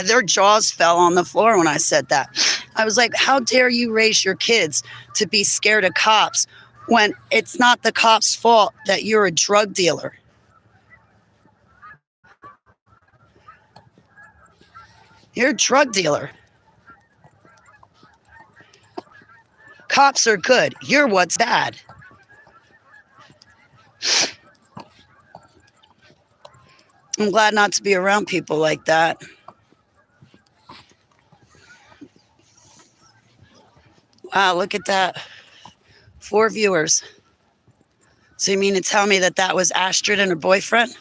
Their jaws fell on the floor when I said that. I was like, how dare you raise your kids to be scared of cops when it's not the cops' fault that you're a drug dealer? You're a drug dealer. Cops are good. You're what's bad. I'm glad not to be around people like that. Wow, look at that. 4 viewers. So you mean to tell me that was Astrid and her boyfriend?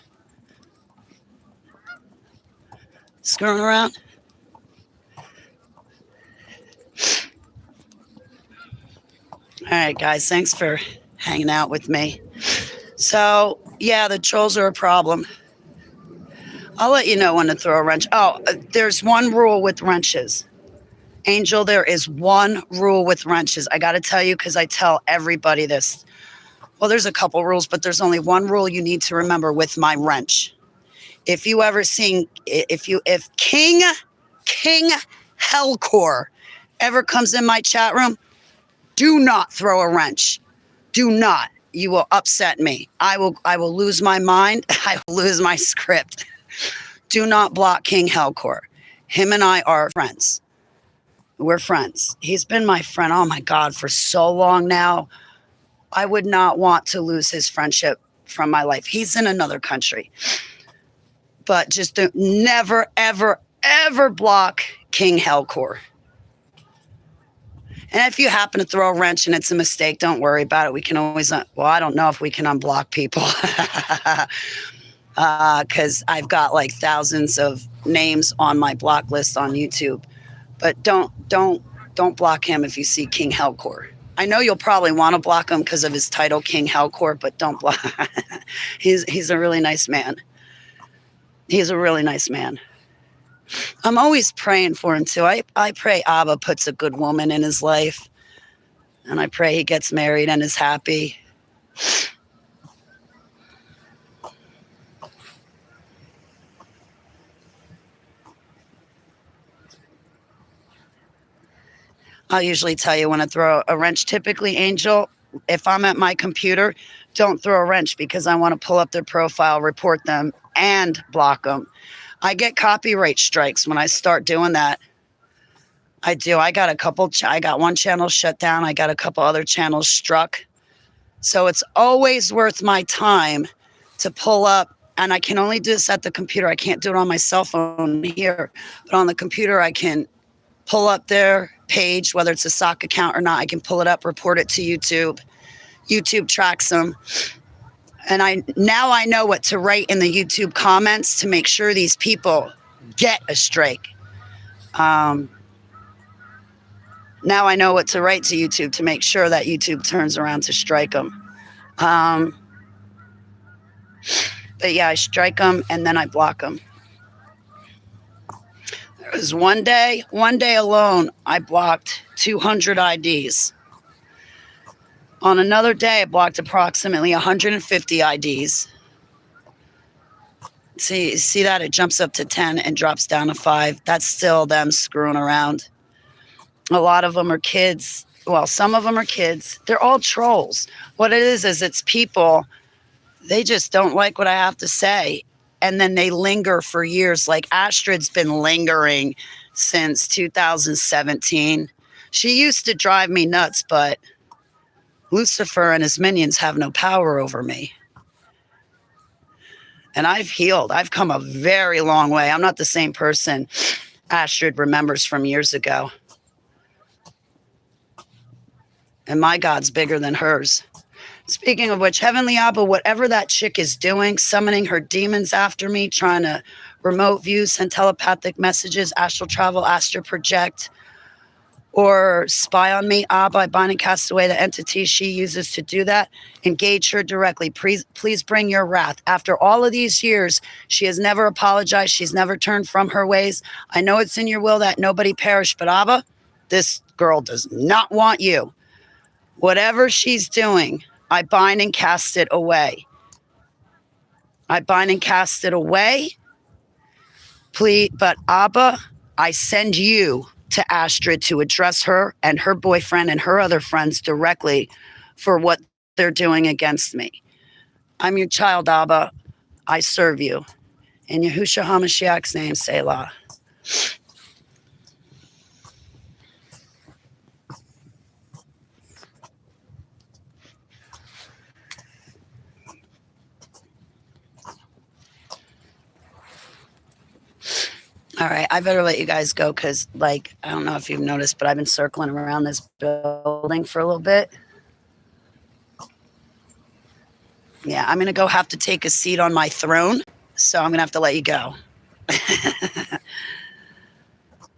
Screwing around? All right, guys, thanks for hanging out with me. So, yeah, the trolls are a problem. I'll let you know when to throw a wrench. Oh, there's one rule with wrenches. Angel, there is one rule with wrenches. I got to tell you because I tell everybody this. Well, there's a couple rules, but there's only one rule you need to remember with my wrench. If you ever seen, if King Hellcore ever comes in my chat room, do not throw a wrench. Do not. You will upset me. I will lose my mind. I will lose my script. Do not block King Hellcore. Him and I are friends. We're friends. He's been my friend, oh my God, for so long now. I would not want to lose his friendship from my life. He's in another country. But just never, ever, ever block King Hellcore. And if you happen to throw a wrench and it's a mistake, don't worry about it. We can always, well, I don't know if we can unblock people. Because I've got like thousands of names on my block list on YouTube. But don't block him if you see King Hellcore. I know you'll probably want to block him because of his title, King Hellcore, but don't block. He's a really nice man. He's a really nice man. I'm always praying for him too. I pray Abba puts a good woman in his life. And I pray he gets married and is happy. I'll usually tell you when to throw a wrench. Typically, Angel, if I'm at my computer, don't throw a wrench because I want to pull up their profile, report them, and block them. I get copyright strikes when I start doing that. I do. I got one channel shut down. I got a couple other channels struck. So it's always worth my time to pull up. And I can only do this at the computer. I can't do it on my cell phone here. But on the computer, I can pull up their page, whether it's a sock account or not. I can pull it up, report it to YouTube. YouTube tracks them. And now I know what to write in the YouTube comments to make sure these people get a strike. Now I know what to write to YouTube to make sure that YouTube turns around to strike them. But yeah, I strike them and then I block them. There was one day alone, I blocked 200 IDs. On another day, I blocked approximately 150 IDs. See that? It jumps up to 10 and drops down to 5. That's still them screwing around. A lot of them are kids. Well, some of them are kids. They're all trolls. What it is it's people. They just don't like what I have to say. And then they linger for years. Like Astrid's been lingering since 2017. She used to drive me nuts, but Lucifer and his minions have no power over me. And I've healed. I've come a very long way. I'm not the same person Astrid remembers from years ago. And my God's bigger than hers. Speaking of which, Heavenly Abba, whatever that chick is doing, summoning her demons after me, trying to remote view, send telepathic messages, astral travel, astral project, or spy on me, Abba, I bind and cast away the entity she uses to do that. Engage her directly. Please bring your wrath. After all of these years, she has never apologized. She's never turned from her ways. I know it's in your will that nobody perish, but Abba, this girl does not want you. Whatever she's doing, I bind and cast it away. I bind and cast it away. Please, but Abba, I send you to Astrid to address her and her boyfriend and her other friends directly for what they're doing against me. I'm your child, Abba. I serve you. In Yahushua HaMashiach's name, Selah. All right, I better let you guys go because, like, I don't know if you've noticed, but I've been circling around this building for a little bit. Yeah, I'm going to go have to take a seat on my throne, so I'm going to have to let you go.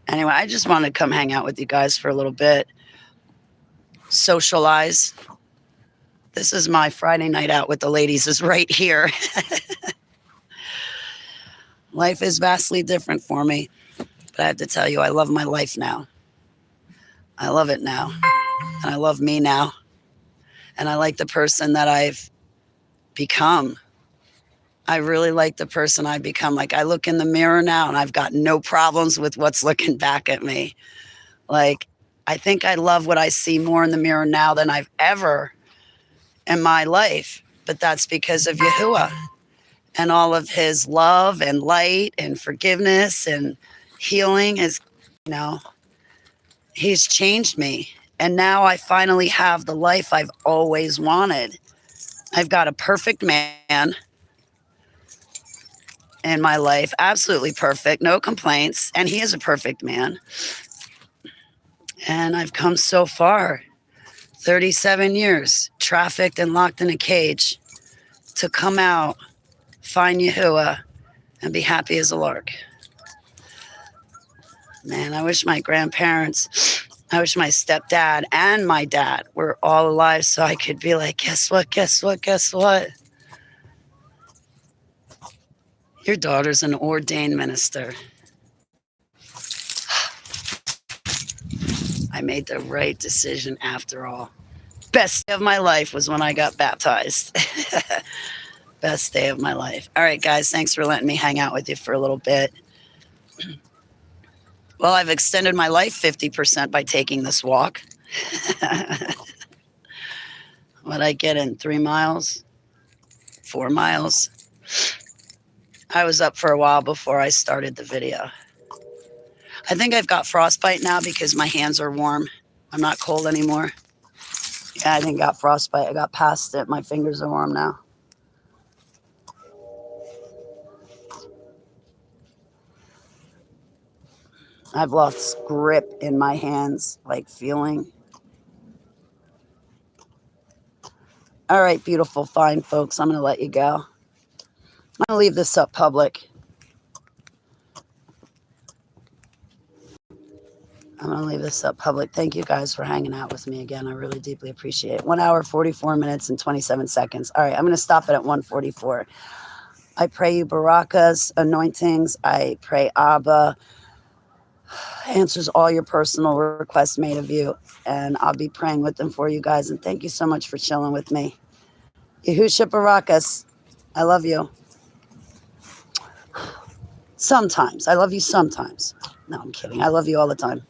Anyway, I just wanted to come hang out with you guys for a little bit, socialize. This is my Friday night out with the ladies is right here. Life is vastly different for me, but I have to tell you, I love my life now. I love it now, and I love me now, and I like the person that I've become. I really like the person I've become. Like, I look in the mirror now, and I've got no problems with what's looking back at me. Like, I think I love what I see more in the mirror now than I've ever in my life, but that's because of Yahuwah. And all of his love and light and forgiveness and healing is, he's changed me. And now I finally have the life I've always wanted. I've got a perfect man in my life, absolutely perfect, no complaints. And he is a perfect man. And I've come so far, 37 years, trafficked and locked in a cage, to come out, find Yahuwah, and be happy as a lark. Man, I wish my grandparents, I wish my stepdad and my dad were all alive so I could be like, guess what? Your daughter's an ordained minister. I made the right decision after all. Best day of my life was when I got baptized. Best day of my life. All right, guys, thanks for letting me hang out with you for a little bit. Well, I've extended my life 50% by taking this walk. What I get in 3 miles, 4 miles. I was up for a while before I started the video. I think I've got frostbite now because my hands are warm. I'm not cold anymore. Yeah, I think I got frostbite. I got past it. My fingers are warm now. I've lost grip in my hands, like feeling. All right, beautiful, fine folks. I'm going to let you go. I'm going to leave this up public. Thank you guys for hanging out with me again. I really deeply appreciate it. 1 hour, 44 minutes, and 27 seconds. All right, I'm going to stop it at 1:44. I pray you barakas, anointings. I pray Abba answers all your personal requests made of you, and I'll be praying with them for you guys. And thank you so much for chilling with me. Yahushua barakas. I love you. Sometimes. I love you sometimes. No, I'm kidding. I love you all the time.